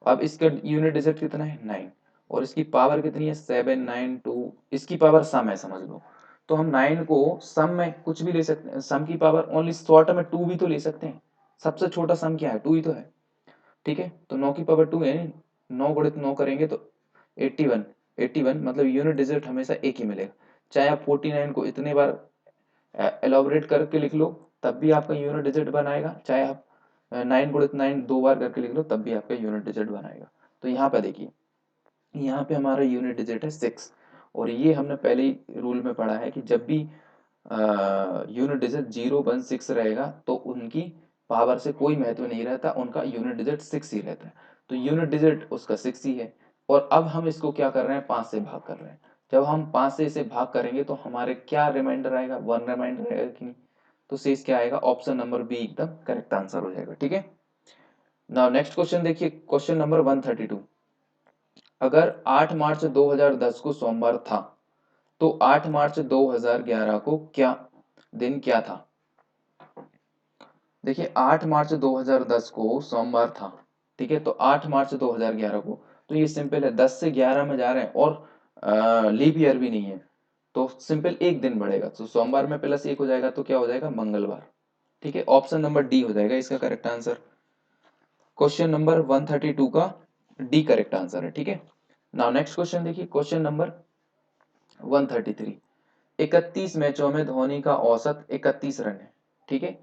अब इसका यूनिट डिजिट कितना है 9, और इसकी पावर कितनी है 7 9 2, इसकी पावर सम है समझ लो। तो हम 9 को सम में कुछ भी ले सकते हैं, सम की पावर ओनली शॉर्ट में 2 भी तो ले सकते हैं, सबसे छोटा सम क्या है 2 ही तो है, ठीक है। तो 9 की पावर 2 है, 9 गुणित 9 करेंगे तो 81, 81 मतलब यूनिट डिजिट हमेशा एक ही मिलेगा, चाहे आप 49 को इतने बार एलोबरेट करके लिख लो तब भी आपका यूनिट डिजिट बनाएगा, चाहे आप 9 गुणित 9 2 बार करके लिख लो तब भी आपका यूनिट डिजिट बनाएगा। तो यहाँ पे देखिए, यहाँ पे हमारा यूनिट डिजिट है 6, और ये हमने पहले ही रूल में पढ़ा है कि जब भी यूनिट डिजिट 0 1 6 रहेगा तो उनकी पावर से कोई महत्व नहीं रहता, उनका यूनिट डिजिट 6 ही रहता है। तो यूनिट डिजिट उसका 6 ही है, और अब हम इसको क्या कर रहे हैं 5 से भाग कर रहे हैं। जब हम 5 से इसे भाग करेंगे तो हमारे क्या रिमाइंडर आएगा 1 रिमाइंडर आएगा कि नहीं, तो शेष क्या आएगा, ऑप्शन नंबर बी एकदम करेक्ट आंसर हो जाएगा, ठीक है। नाउ नेक्स्ट क्वेश्चन देखिए, क्वेश्चन नंबर 132। अगर 8 मार्च 2010 को सोमवार था तो 8 मार्च 2011 को क्या दिन क्या था। देखिए 8 मार्च 2010 को सोमवार था, ठीक है, तो 8 मार्च 2011 को, तो ये सिंपल है, 10 से 11 में जा रहे हैं और लीप ईयर भी नहीं है, तो सिंपल एक दिन बढ़ेगा, तो सोमवार में प्लस 1 हो जाएगा तो क्या हो जाएगा मंगलवार, ठीक है, ऑप्शन नंबर डी हो जाएगा इसका करेक्ट आंसर। क्वेश्चन नंबर 132 का डी करेक्ट आंसर है, ठीक है। नाउ नेक्स्ट क्वेश्चन देखिए, क्वेश्चन नंबर 133। 31 मैचों में धोनी का औसत 31 रन है, ठीक है,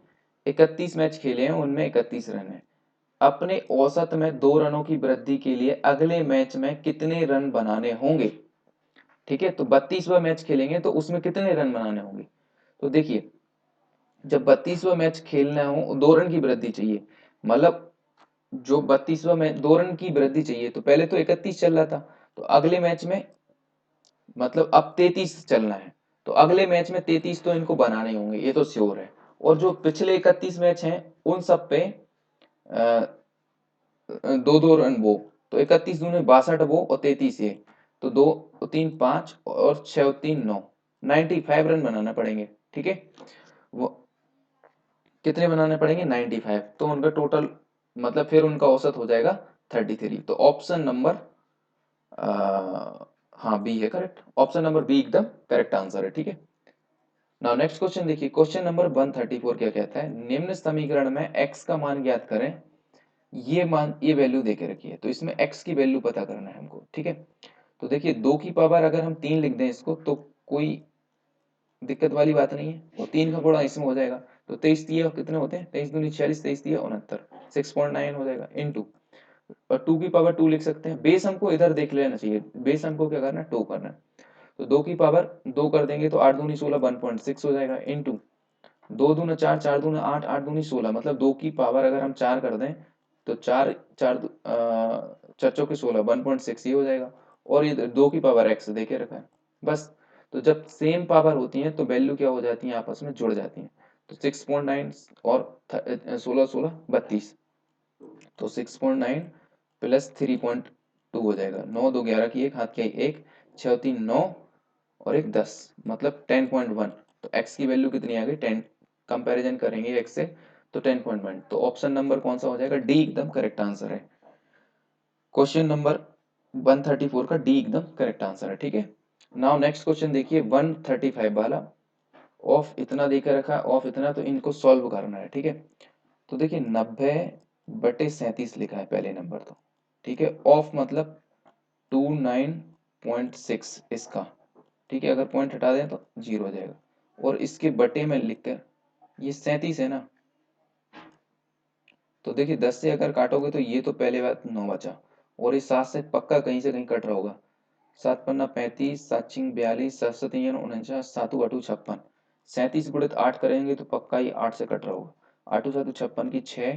31 मैच खेले हैं उनमें 31 रन है। अपने औसत में 2 रनों की वृद्धि के लिए अगले मैच में कितने रन बनाने होंगे, ठीक है, तो 32वां मैच खेलेंगे तो उसमें कितने रन बनाने होंगे। तो देखिए जब 32वां मैच खेलना हो 2 रन की वृद्धि चाहिए, मतलब जो 32वां मैच 2 रन की वृद्धि चाहिए, तो पहले तो 31 चल रहा था, तो अगले मैच में मतलब अब 33 चलना है, तो अगले मैच में 33 तो इनको बनाने होंगे, ये तो श्योर है। और जो पिछले 31 मैच हैं उन सब पे दो दो रन वो, तो 31 दूने 62 वो और 33 ये, तो 2 3 5 और 6 3 9, 95 रन बनाना पड़ेंगे, ठीक है। वो कितने बनाने पड़ेंगे 95, तो उनका टोटल मतलब फिर उनका औसत हो जाएगा 33, तो ऑप्शन नंबर हाँ बी है करेक्ट, ऑप्शन नंबर बी एकदम करेक्ट आंसर है, ठीक है। नाउ नेक्स्ट क्वेश्चन देखिए, क्वेश्चन नंबर 134 क्या कहता है, निम्न समीकरण में x का मान ज्ञात करें, ये मान ये वैल्यू देके रखी है, तो इसमें x की वैल्यू पता करना है हमको, ठीक है। तो देखिए 2 की पावर अगर हम 3 लिख दें इसको तो कोई दिक्कत वाली बात नहीं है, और 3 का गुणा इसमें हो जाएगा, तो 23 3 कितने होते हैं, 23 दूनी 46, 23 3 69, 6.9 हो जाएगा इनटू, और 2 की पावर 2 लिख सकते हैं, बेस हमको इधर देख लेना चाहिए, बेस हमको क्या करना है 2 करना है, तो 2 की पावर 2 कर देंगे तो 8 दूनी 16 1.6 हो जाएगा इनटू 2 दूना 4 4 दूना 8 8 दूनी 16, मतलब 2 की पावर अगर हम 4 कर दें तो 4 4 4 चौके 16 1.6 ये हो जाएगा, और ये 2 की पावर x देके रखा है बस। तो जब सेम पावर होती है तो वैल्यू क्या हो जाती है आपस में जुड़ जाती है, तो 6.9 और 16 16 32, तो 6.9 प्लस 3.2 हो जाएगा, 9 2 11 की एक हाथ की एक, 6 3 9 और एक 10, मतलब 10.1, तो x की वैल्यू कितनी आ गई 10, कंपैरिजन करेंगे x से तो 10.1, तो ऑप्शन नंबर कौन सा हो जाएगा डी एकदम करेक्ट आंसर है। क्वेश्चन नंबर 134 का डी एकदम करेक्ट आंसर है, ठीक है। नाउ नेक्स्ट क्वेश्चन देखिए 135 वाला, ऑफ इतना देकर रखा है, ऑफ इतना, तो इनको सॉल्व करना है, ठीक है। तो देखिए 90/37 लिखा है पहले नंबर तो, ठीक है, ऑफ मतलब 29.6 इसका, ठीक है, अगर पॉइंट हटा दें तो 0 हो जाएगा, और इसके बटे में लिखकर ये 37 है ना, तो देखिए 10 से अगर काटोगे तो ये तो पहले बात 9 बचा, और इस 7 से पक्का कहीं से कहीं कट रहा होगा, 7 पन्ना 35, 7 छिंग 42, 7 7 49, 7 8 56, 37 गुणित 8 करेंगे तो पक्का ये 8 से कट रहा होगा, 8 7 56 की 6,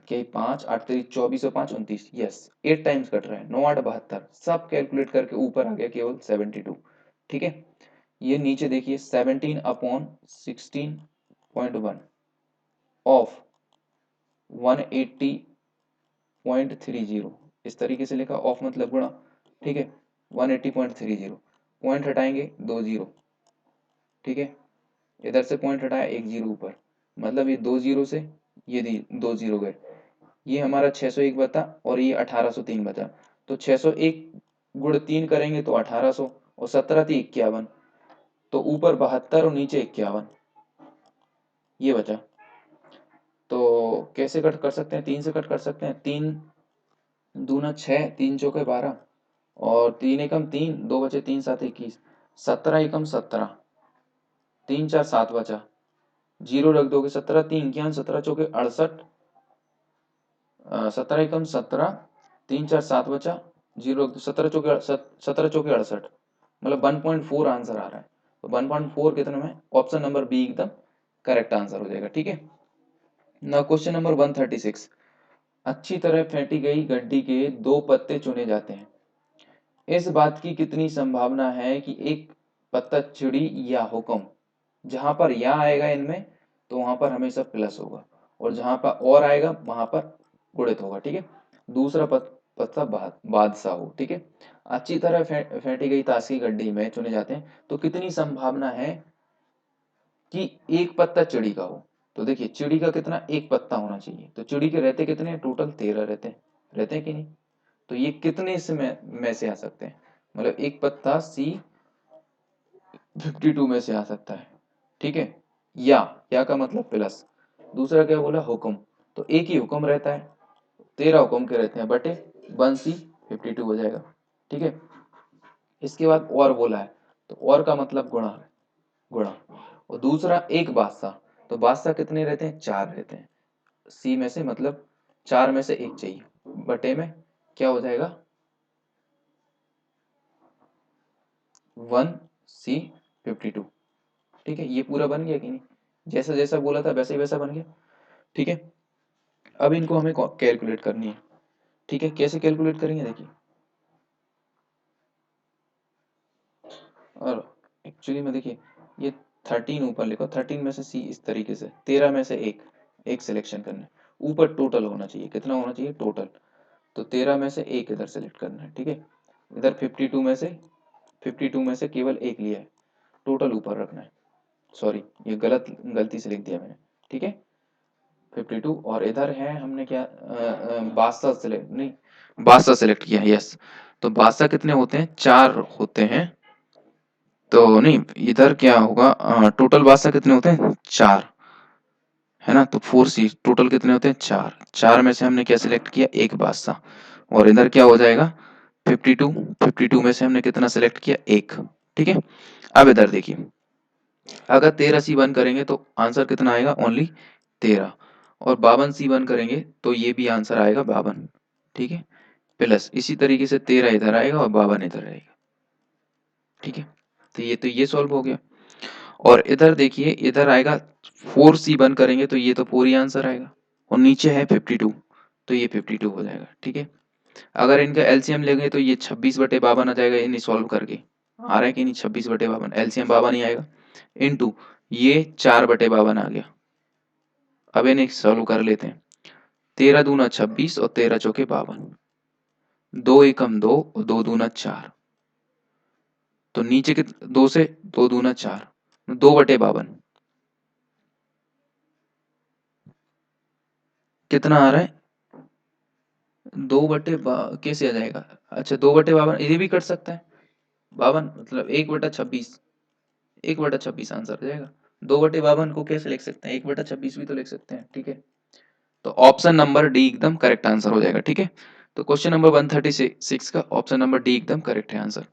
क्या 5 8 3 24 और 5 29, यस 8 टाइम्स कट रहा है, 9 8 72, सब कैलकुलेट करके ऊपर आ गया केवल 72, ठीक है। ये नीचे देखिए 17/16.1 ऑफ 180.30, इस तरीके से लिखा, ऑफ मतलब गुणा, ठीक है। 180.30, पॉइंट हटाएंगे 2 जीरो, ठीक है। इधर से पॉइंट हटाया 1 जीरो ऊपर, मतलब ये 2 जीरो से ये 2 जीरो गए, ये हमारा 601 बता और ये 1803 बचा। तो 601 गुण 3 करेंगे तो 1800 और 17 थी 51, तो ऊपर 72 और नीचे 51, ये बचा। तो कैसे कट कर सकते हैं, 3 से कट कर सकते हैं, 3 दूना 6, 3 चौके 12 और 3 एकम 3, 2 बचे 3 7 21, 17 एकम 17, 3 4 7 बचा, जीरो रख दोगे, 17 3 ज्ञान, 17 चौके 68, 17 एकम 17, 3 4 7 बचा, जीरो रख दो, 17 चौके 68, मतलब 1.4 आंसर आ रहा है। तो 1.4 कितने में, ऑप्शन नंबर बी एकदम करेक्ट आंसर हो जाएगा, ठीक है। नाउ क्वेश्चन नंबर 136, अच्छी तरह फेंटी गई गड्डी के 2 पत्ते चुने जाते हैं, इस बात की कितनी संभावना है कि एक पत्ता चिड़ी या हुक्म, जहां पर या आएगा इनमें तो वहां पर हमेशा प्लस होगा, और जहां पर और आएगा वहां पर गुणित होगा, ठीक है। दूसरा पत्ता बादशाह हो, ठीक है। अच्छी तरह फेंटी गई ताश की गड्डी में चुने जाते हैं, तो कितनी संभावना है कि एक पत्ता चिड़ी का हो। तो देखिए चिड़ी का कितना, एक पत्ता होना चाहिए, तो चिड़ी के रहते कितने हैं, टोटल 13 रहते हैं, रहते हैं कि नहीं। तो ये कितने में से आ सकते हैं, मतलब एक पत्ता सी 52 में से आ सकता है, ठीक है। या का मतलब प्लस, दूसरा क्या बोला, हुक्म, तो एक ही हुक्म रहता है, 13 हुक्म के रहते हैं, बटे 1C 52 हो जाएगा, ठीक है। इसके बाद और बोला है, तो और का मतलब गुणा है, गुणा। और दूसरा एक बादशाह, तो बादशाह कितने रहते हैं, 4 रहते हैं, सी में से मतलब 4 में से एक चाहिए, बटे में क्या हो जाएगा 1C 52, ठीक है। ये पूरा बन गया कि नहीं, जैसा जैसा बोला था वैसा ही वैसा बन गया, ठीक है। अब इनको हमें कैलकुलेट करनी है, ठीक है। कैसे कैलकुलेट करेंगे देखिए, और एक्चुअली में देखिए ये 13 ऊपर लिखो, 13 में से सी इस तरीके से, 13 में से एक सिलेक्शन करना है, ऊपर टोटल होना चाहिए, कितना होना चाहिए टोटल, तो 13 में से एक इधर सेलेक्ट करना है, ठीक है। इधर 52 में से केवल एक लिया है, टोटल ऊपर रखना है, सॉरी ये गलती से लिख दिया मैंने, ठीक है। 52 और इधर है हमने क्या, बादशाह सेलेक्ट नहीं, बादशाह सेलेक्ट किया, यस। तो बादशाह कितने होते हैं, 4 होते हैं, तो नहीं इधर क्या होगा, टोटल बादशाह कितने होते हैं, 4 है ना, तो 4C टोटल कितने होते हैं, 4, 4 में से हमने क्या सिलेक्ट किया, एक बादशाह, और इधर क्या हो जाएगा 52 में से हमने कितना सिलेक्ट किया, एक, ठीक है। अब इधर देखिए, अगर 13C1 करेंगे तो आंसर कितना आएगा, ओनली 13, और 52C1 करेंगे तो ये भी आंसर आएगा 52, ठीक है। प्लस इसी तरीके से 13 इधर आएगा और 52 इधर आएगा, ठीक है। तो ये सॉल्व हो गया। और इधर देखिए इधर आएगा 4C1 करेंगे तो ये तो पूरी आंसर आएगा, और नीचे है 52, तो ये 52 हो जाएगा, ठीक है। अगर इनका एलसीएम लेंगे तो ये 26/52 आ जाएगा, इन्हें सॉल्व करके आ रहा है कि नहीं, 26/52 एलसीएम 52 नहीं आएगा, इनटू ये 4/52 आ गया। अब इन्हें सॉल्व कर लेते हैं, 13 दूना 26 और 13 चौके 52, 2 एकम 2 और 2 दूना 4, तो नीचे के 2 से 2 दूना 4, 2/52 कितना आ रहा है, कैसे आ जाएगा, अच्छा 2/52 ये भी कट सकता है, 52 मतलब 1/26, 1/26 आंसर आ जाएगा। 2/52 को कैसे लिख सकते हैं, 1/26 भी तो लिख सकते हैं, ठीक है। तो ऑप्शन नंबर डी एकदम करेक्ट आंसर हो जाएगा, ठीक है। तो क्वेश्चन नंबर 136 का ऑप्शन नंबर डी एकदम करेक्ट है आंसर।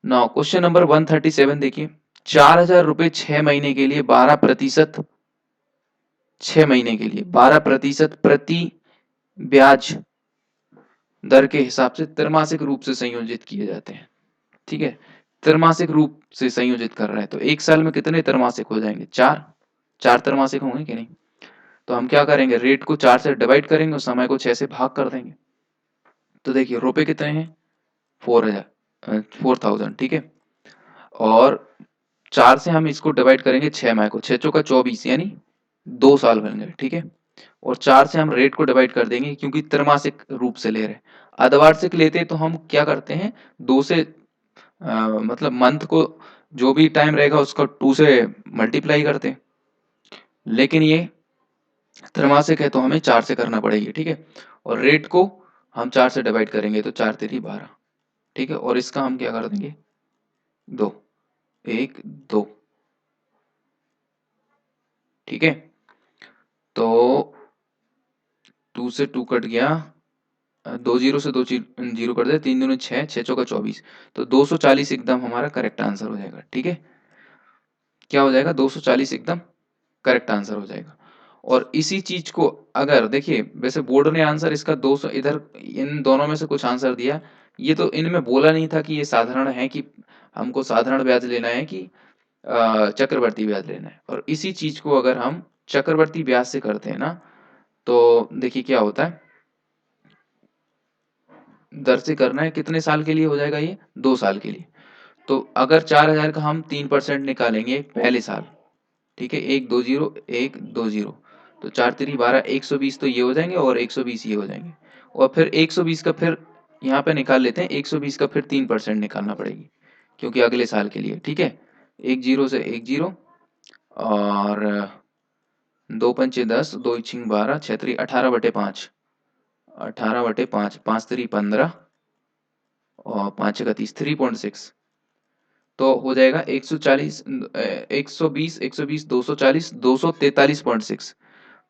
नाउ क्वेश्चन नंबर 137 देखिए, 4,000 रुपए 6 महीने के लिए 12%, 6 महीने के लिए 12% प्रति ब्याज दर के हिसाब से त्रैमासिक रूप से संयोजित किए जाते हैं, ठीक है। त्रैमासिक रूप से संयोजित कर रहा है, तो एक साल में कितने त्रैमासिक हो जाएंगे, 4, 4 त्रैमासिक होंगे कि नहीं। तो हम क्या करेंगे, रेट को 4 से डिवाइड करेंगे और समय को 6 से भाग कर देंगे। तो देखिए रुपए कितने हैं, 4,000, 4,000, ठीक है। और 4 से हम इसको डिवाइड करेंगे 6 माह को, 6 चौका 24 यानी 2 साल बन गए, ठीक है। और 4 से हम रेट को डिवाइड कर देंगे क्योंकि त्रैमासिक रूप से ले रहे हैं। अर्धवार्षिक लेते तो हम क्या करते हैं, 2 से मतलब मंथ को जो भी टाइम रहेगा उसका 2 से मल्टीप्लाई करते हैं, लेकिन ये त्रैमासिक है तो हमें 4 से करना पड़ेगी, ठीक है। और रेट को हम 4 से डिवाइड करेंगे तो 4 तेरी 12, ठीक है। और इसका हम क्या कर देंगे 2, 1 2, ठीक है। तो 2 से 2 कट गया, 2 जीरो से 2 जीरो कट दे, 3 दूनी 6, 6 चौका 24, तो 240 एकदम हमारा करेक्ट आंसर हो जाएगा, ठीक है। क्या हो जाएगा 240 एकदम करेक्ट आंसर हो जाएगा। और इसी चीज को अगर देखिए, वैसे बोर्ड ने आंसर इसका 200 इधर इन दोनों में से कुछ आंसर दिया, ये तो इनमें बोला नहीं था कि ये साधारण है कि हमको साधारण ब्याज लेना है कि चक्रवर्ती ब्याज लेना है। और इसी चीज को अगर हम चक्रवर्ती ब्याज से करते हैं ना, तो देखिए क्या होता है, दर से करना है, कितने साल के लिए हो जाएगा ये 2 साल के लिए। तो अगर 4000 का हम 3% निकालेंगे पहले साल, ठीक है, 1 2 0 1 2 0, तो 4 3 12, 120 तो ये हो जाएंगे और 120 ये हो जाएंगे। और फिर 120 का फिर यहाँ पे निकाल लेते हैं, 120 का फिर 3% निकालना पड़ेगी क्योंकि अगले साल के लिए, ठीक है। 1 जीरो से 1 जीरो, और 2 पंचे 10, 2 छिंग 12, 6 3 18/5, 18/5, 5 3 15, और 5 का 30, 3.6, तो हो जाएगा 140, 120, 120, 240, 243.6,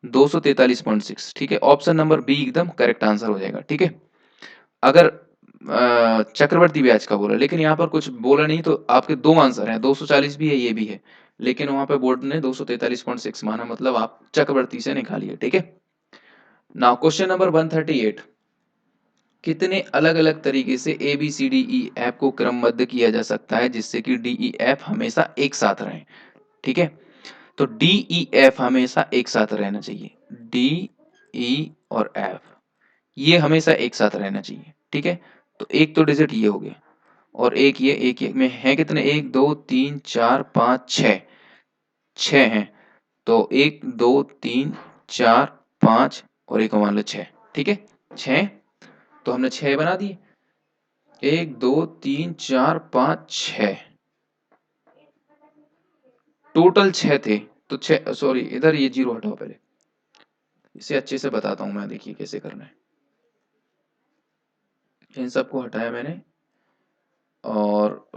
243.6, ठीक है। ऑप्शन नंबर बी एकदम करेक्ट आंसर हो जाएगा, ठीक है। अगर चक्रवर्ती ब्याज का बोला, लेकिन यहाँ पर कुछ बोला नहीं, तो आपके दो आंसर हैं, 240 भी है ये भी है, लेकिन वहां पे बोर्ड ने 243.6 माना, मतलब आप चक्रवर्ती से निकालिए, ठीक है। नाउ क्वेश्चन नंबर 138, कितने अलग अलग तरीके से A B C D E F को क्रमबद्ध किया जा सकता है जिससे कि डी ई एफ हमेशा एक साथ रहें, ठीक है। तो डी ई एफ हमेशा एक साथ रहना चाहिए, डी ई और एफ ये हमेशा एक साथ रहना चाहिए, ठीक है। तो एक तो डिजिट ये हो गया, और एक ये में है कितने, 1 2 3 4 5 6, 6 हैं। तो 1 2 3 4 5 और एक मान लो 6, ठीक है, 6। तो हमने 6 बना दिए, 1 2 3 4 5 6, टोटल 6 थे। तो 6, सॉरी इधर ये जीरो हटाओ पहले, इसे अच्छे से बताता हूं मैं, देखिए कैसे करना है। इन सबको हटाया मैंने, और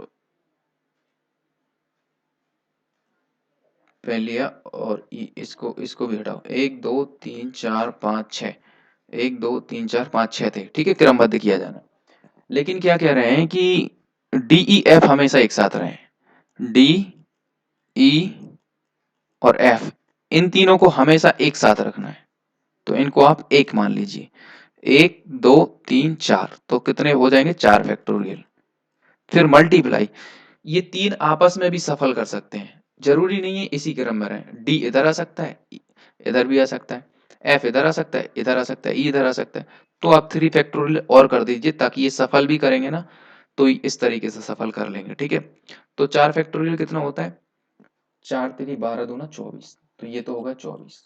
पेन लिया, और इसको इसको भी हटाओ, 1 2 3 4 5 6, 1 2 3 4 5 6 थे, ठीक है, क्रमबद्ध किया जाना। लेकिन क्या कह रहे हैं कि डी ई एफ हमेशा एक साथ रहे, डी ई और एफ इन तीनों को हमेशा एक साथ रखना है, तो इनको आप एक मान लीजिए, 1 2 3 4, तो कितने हो जाएंगे 4 फैक्टोरियल, फिर मल्टीप्लाई, ये तीन आपस में भी सफल कर सकते हैं, जरूरी नहीं है इसी क्रम में रहे, डी इधर आ सकता है, इधर भी आ सकता है, एफ इधर आ सकता है, इधर आ सकता है, ई इधर आ सकता है, तो आप 3 फैक्टोरियल और कर दीजिए ताकि ये सफल भी करेंगे ना, तो इस तरीके से सफल कर लेंगे, ठीक है। तो 4 फैक्टोरियल कितना होता है, 4 3 12 दूना 24, तो ये तो होगा 24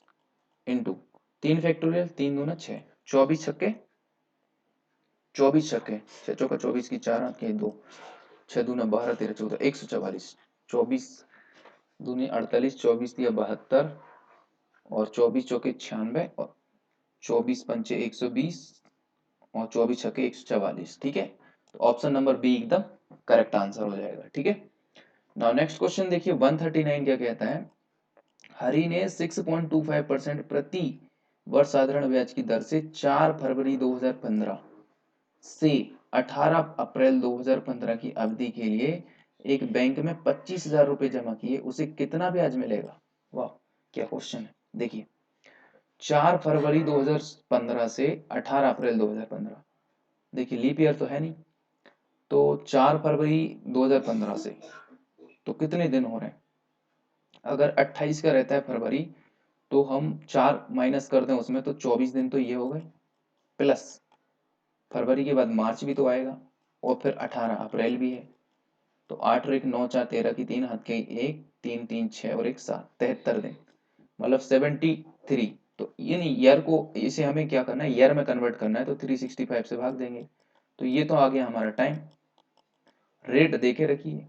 इंटू 3 फैक्टोरियल, 3 दूना 6, 24 छक्के 24 छक्के, 6 चौका 24 की 4 हाथ के 2, 6 दूना 12 13 14, 144, 24 दूनी 48, 24 दिया 72, और 24 चौके 96, और 24 पंचे 120, और 24 छक्के 144, ठीक है। तो ऑप्शन नंबर बी एकदम करेक्ट आंसर हो जाएगा, ठीक है। नाउ नेक्स्ट क्वेश्चन देखिए 139 क्या कहता है, हरि ने 6.25% प्रति वर्ष साधारण ब्याज की दर से 4 फरवरी 2015 से 18 अप्रैल 2015 की अवधि के लिए एक बैंक में 25,000 रुपए जमा किए, उसे कितना ब्याज मिलेगा। वाह क्या क्वेश्चन है, देखिए 4 फरवरी 2015 से 18 अप्रैल 2015, देखिए लीप ईयर तो है नहीं, तो 4 फरवरी 2015 से तो कितने दिन हो रहे हैं, अगर 28 का रहता है फरवरी, तो हम 4 माइनस कर दें उसमें तो 24 दिन तो ये हो गए, प्लस फरवरी के बाद मार्च भी तो आएगा, और फिर 18 अप्रैल भी है, तो 8 और 1 9 4 13 की 3 हाथ के 1 3 3 6 और 1 7 73 दिन मतलब 73। तो ये नहीं ईयर को इसे हमें क्या करना है ईयर में कन्वर्ट करना है तो 365 से भाग देंगे। तो ये तो आ गया हमारा टाइम। रेट देके रखिए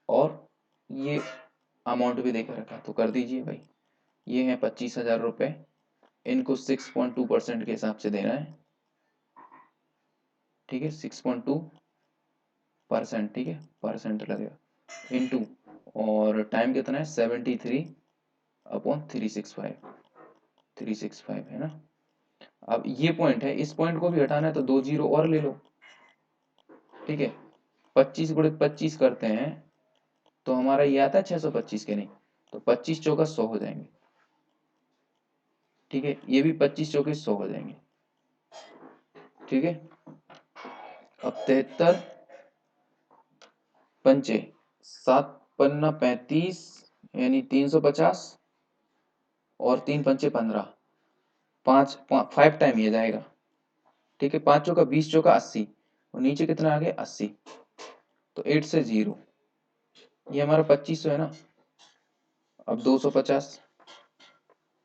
और ये अमाउंट भी देके रखा तो कर दीजिए भाई। ये है 25,000 रुपए, इनको 6.2% के हिसाब से देना है। ठीक है 6.2%। ठीक है परसेंट लगेगा इनटू और टाइम कितना है 73/365 है ना। अब ये पॉइंट है, इस पॉइंट को भी हटाना है तो 2 जीरो और ले लो। ठीक है 25 गुणित 25 करते हैं तो हमारा ये आता है 625 के नहीं तो 25 चौका 100 हो जाएंगे। ठीक है ये भी 25 चौके 100 हो जाएंगे। ठीक है अब 73 पंचे 7 पन्ना 35 यानी 350 और 3 पंचे 15 5 टाइम ये जाएगा। ठीक है 5 चौका 20 चौका 80 और नीचे कितना आ गया 80 तो 8 से 0 ये हमारा 2500 है ना। अब 250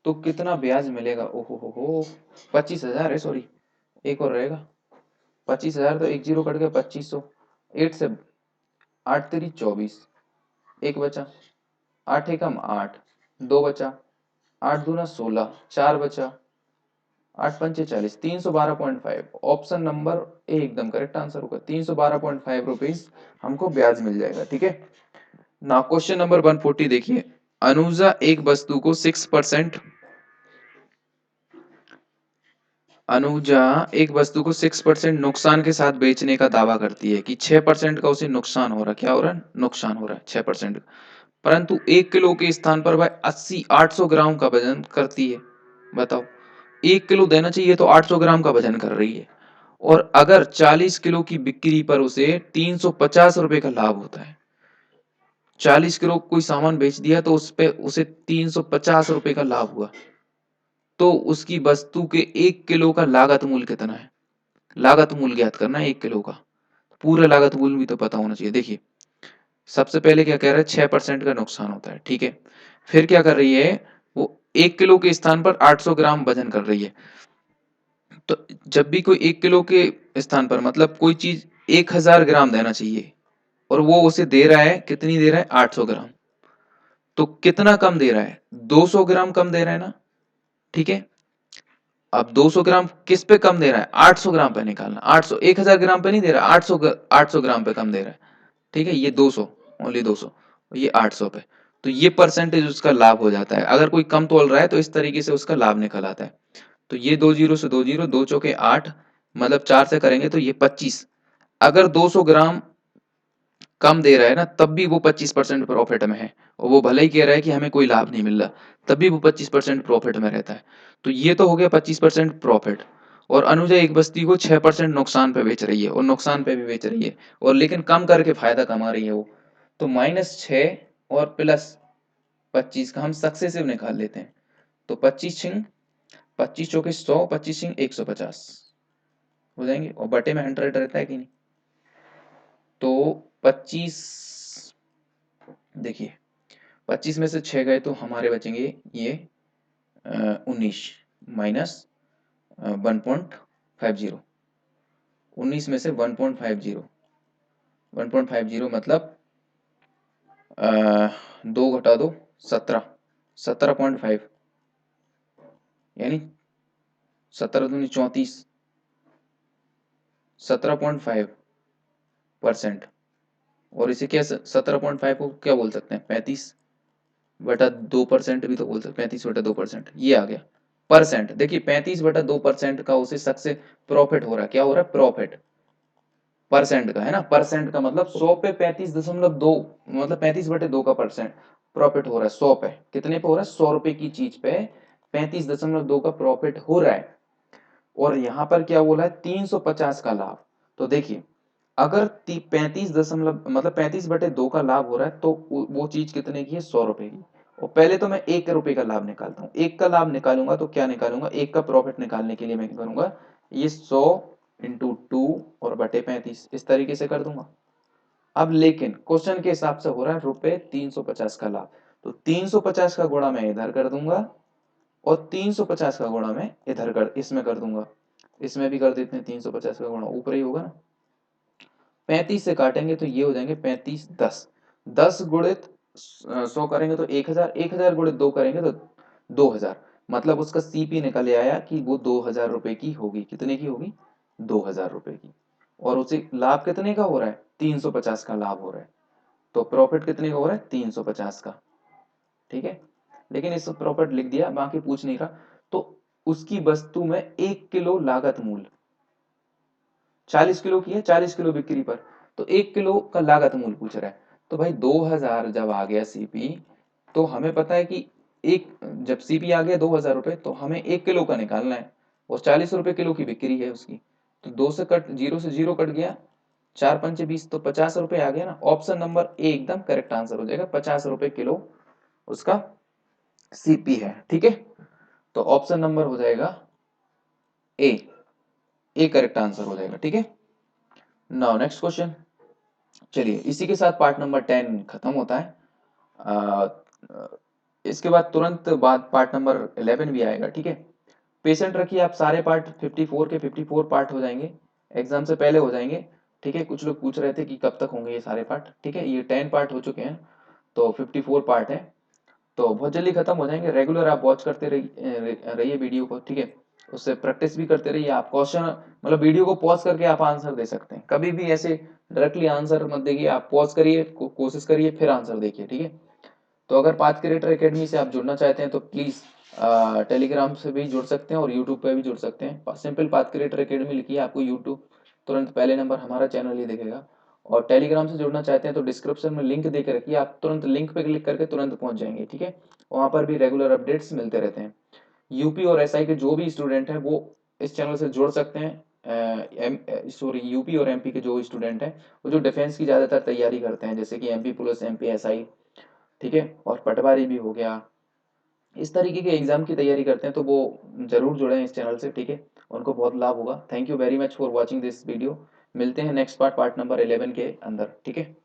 तो कितना ब्याज मिलेगा ओहो हो 25,000 है सॉरी एक और रहेगा 25,000 तो एक जीरो कट गया 2500 8 से 8 तेरी 24 एक बचा 8 एकम 8 2 बचा 8 दूना 16 4 बचा 8 पंचे 40 312.5 ऑप्शन नंबर ए एकदम करेक्ट आंसर होगा 312.5 रुपीज हमको ब्याज मिल जाएगा। ठीक है ना क्वेश्चन नंबर 140 देखिए अनुजा एक वस्तु को 6% अनुजा एक वस्तु को 6% नुकसान के साथ बेचने का दावा करती है कि 6% का उसे नुकसान हो रहा है। क्या हो रहा है नुकसान हो रहा है 6%। परंतु 1 किलो के स्थान पर वह 80-800 ग्राम का वजन करती है। बताओ 1 किलो देना चाहिए तो 800 ग्राम का वजन कर रही है और अगर 40 किलो की बिक्री पर उसे 350 रुपए का लाभ होता है। 40 किलो कोई सामान बेच दिया तो उस पे उसे 350 रुपए का लाभ हुआ तो उसकी वस्तु के 1 किलो का लागत मूल्य कितना है। लागत मूल्य ज्ञात करना है 1 किलो का। पूरा लागत मूल्य भी तो पता होना चाहिए। देखिए सबसे पहले क्या कह रहा है 6% का नुकसान होता है। ठीक है फिर क्या कर रही है वो 1 किलो के स्थान पर 800 ग्राम वजन कर रही है। तो जब भी कोई 1 किलो के स्थान पर मतलब कोई चीज 1000 ग्राम देना चाहिए और वो उसे दे रहा है कितनी दे रहा है 800 ग्राम। तो कितना कम दे रहा है 200 ग्राम कम दे रहा है ना। ठीक है अब 200 ग्राम किस पे कम दे रहा है 800 ग्राम पे निकालना 800 1000 ग्राम पे नहीं दे रहा 800 ग्राम पे कम दे रहा है। ठीक है ये 200 ओनली 200 ये 800 पे। तो ये परसेंटेज उसका लाभ हो जाता है। अगर कोई कम तोल रहा है तो इस तरीके से उसका लाभ निकल आता है। तो ये 2 जीरो से 2 जीरो 2 चौके 8 मतलब 4 से करेंगे तो ये 25। अगर 200 ग्राम कम दे रहा है ना तब भी वो 25% प्रॉफिट में है और वो भले ही कह रहा है कि हमें कोई लाभ नहीं मिल रहा तब भी वो 25% प्रॉफिट में रहता है। तो ये तो हो गया 25% प्रॉफिट। और अनुजा एक बस्ती को 6% नुकसान पे बेच रही है और नुकसान पे भी बेच रही है और लेकिन कम करके फायदा कमा रही है वो। तो -6 और +25 का हम सक्सेसिव निकाल लेते हैं। तो 25 छिंग 25 चौके 100 25 छिंग 150 हो जाएंगे और बटे में 100 रहता है कि नहीं। तो 25 देखिए 25 में से 6 गए तो हमारे बचेंगे ये 19 माइनस 1.50 19 में से 1.50 मतलब 2 घटा दो 17.5 यानी 17 दूनी 34 17.5%। और इसे क्या 17.5 को क्या बोल सकते हैं 35/2% भी तो बोल सकते हैं 35/2% ये आ गया परसेंट। देखिए 35/2% का उसे सक्सेस प्रॉफिट हो रहा है। क्या हो रहा है प्रॉफिट परसेंट का है ना। परसेंट का मतलब 100 पे 35.2 मतलब 35/2 का परसेंट प्रॉफिट हो रहा है। 100 पे कितने पे हो रहा है 100 रुपए की चीज पे 35.2 का प्रॉफिट हो रहा है। और यहाँ पर क्या बोला है 350 का लाभ। तो देखिए अगर 35 दशमलव मतलब 35/2 का लाभ हो रहा है तो वो चीज कितने की है 100 रुपए की। और पहले तो मैं 1 रुपए का लाभ निकालता हूँ। 1 का लाभ निकालूंगा तो क्या निकालूंगा 1 का प्रॉफिट निकालने के लिए मैं क्या करूंगा ये 100 × 2 और बटे 35 इस तरीके से कर दूंगा। अब लेकिन क्वेश्चन के हिसाब से हो रहा है रुपए 350 का लाभ, तो 350 का गुणा मैं इधर कर दूंगा और 350 का गुणा मैं इधर कर इसमें कर दूंगा, इसमें भी कर देते हैं 350 का गुणा ऊपर ही होगा ना, 35 से काटेंगे तो ये हो जाएंगे 35 10, 10 गुणित 100 करेंगे तो 1000, 1000 गुणित 2 करेंगे तो 2000, मतलब उसका सीपी निकल आया कि वो 2000 रुपए की होगी। कितने की होगी? 2000 रुपए की। और उसे लाभ कितने का हो रहा है? 350 का लाभ हो रहा है। तो प्रॉफिट कितने का हो रहा है? 350 का। ठीक है, लेकिन इस प्रॉफिट लिख दिया, बाकी पूछ नहीं रहा। तो उसकी वस्तु में 1 किलो लागत मूल्य 40 किलो की है, 40 किलो बिक्री पर, तो 1 किलो का लागत मूल्य पूछ रहा है। तो भाई 2000 जब आ गया सीपी, तो हमें पता है कि एक जब सीपी आ गया 2000 रुपए, तो हमें 1 किलो का निकालना है और 40 रुपए किलो की बिक्री है उसकी। तो 2 से कट, 0 से 0 कट गया, 4 पंचे 20, तो 50 रुपए आ गया ना। ऑप्शन नंबर ए एकदम करेक्ट आंसर हो जाएगा, 50 रुपए किलो उसका सीपी है। ठीक है, तो ऑप्शन नंबर हो जाएगा ए, ए करेक्ट आंसर हो जाएगा। ठीक है, नाउ नेक्स्ट क्वेश्चन। चलिए, इसी के साथ पार्ट नंबर 10 खत्म होता है। आ, इसके बाद तुरंत बाद पार्ट नंबर 11 भी आएगा। ठीक है, पेशेंट रखिए, आप सारे पार्ट 54 के 54 पार्ट हो जाएंगे, एग्जाम से पहले हो जाएंगे। ठीक है, कुछ लोग पूछ रहे थे कि कब तक होंगे ये सारे पार्ट। ठीक है, ये 10 पार्ट हो चुके हैं, तो 54 पार्ट है, तो बहुत जल्दी खत्म हो जाएंगे। रेगुलर आप वॉच करते रहिए वीडियो को। ठीक है, उससे प्रैक्टिस भी करते रहिए। आप क्वेश्चन मतलब वीडियो को पॉज करके आप आंसर दे सकते हैं, कभी भी ऐसे डायरेक्टली आंसर मत देखिए, आप पॉज करिए, कोशिश करिए, फिर आंसर देखिए। ठीक है, तो अगर पाथ क्रिएटर एकेडमी से आप जुड़ना चाहते हैं तो प्लीज़ टेलीग्राम से भी जुड़ सकते हैं और यूट्यूब पे भी जुड़ सकते हैं। सिंपल पाथ क्रिएटर एकेडमी लिखिए, आपको यूट्यूब तुरंत पहले नंबर हमारा चैनल ही दिखेगा। और टेलीग्राम से जुड़ना चाहते हैं तो डिस्क्रिप्शन में लिंक दे के रखिए, आप तुरंत लिंक पे क्लिक करके तुरंत पहुंच जाएंगे। ठीक है, वहाँ पर भी रेगुलर अपडेट्स मिलते रहते हैं। यूपी और एसआई के जो भी स्टूडेंट हैं वो इस चैनल से जुड़ सकते हैं। सॉरी, यूपी और एमपी के जो स्टूडेंट हैं, वो जो डिफेंस की ज़्यादातर तैयारी करते हैं, जैसे कि एमपी पुलिस, एमपी एसआई, ठीक है, और पटवारी भी हो गया, इस तरीके के एग्जाम की तैयारी करते हैं, तो वो जरूर जुड़ें इस चैनल से। ठीक है, उनको बहुत लाभ होगा। Thank you very much for watching this video. मिलते हैं नेक्स्ट पार्ट नंबर 11 के अंदर। ठीक है।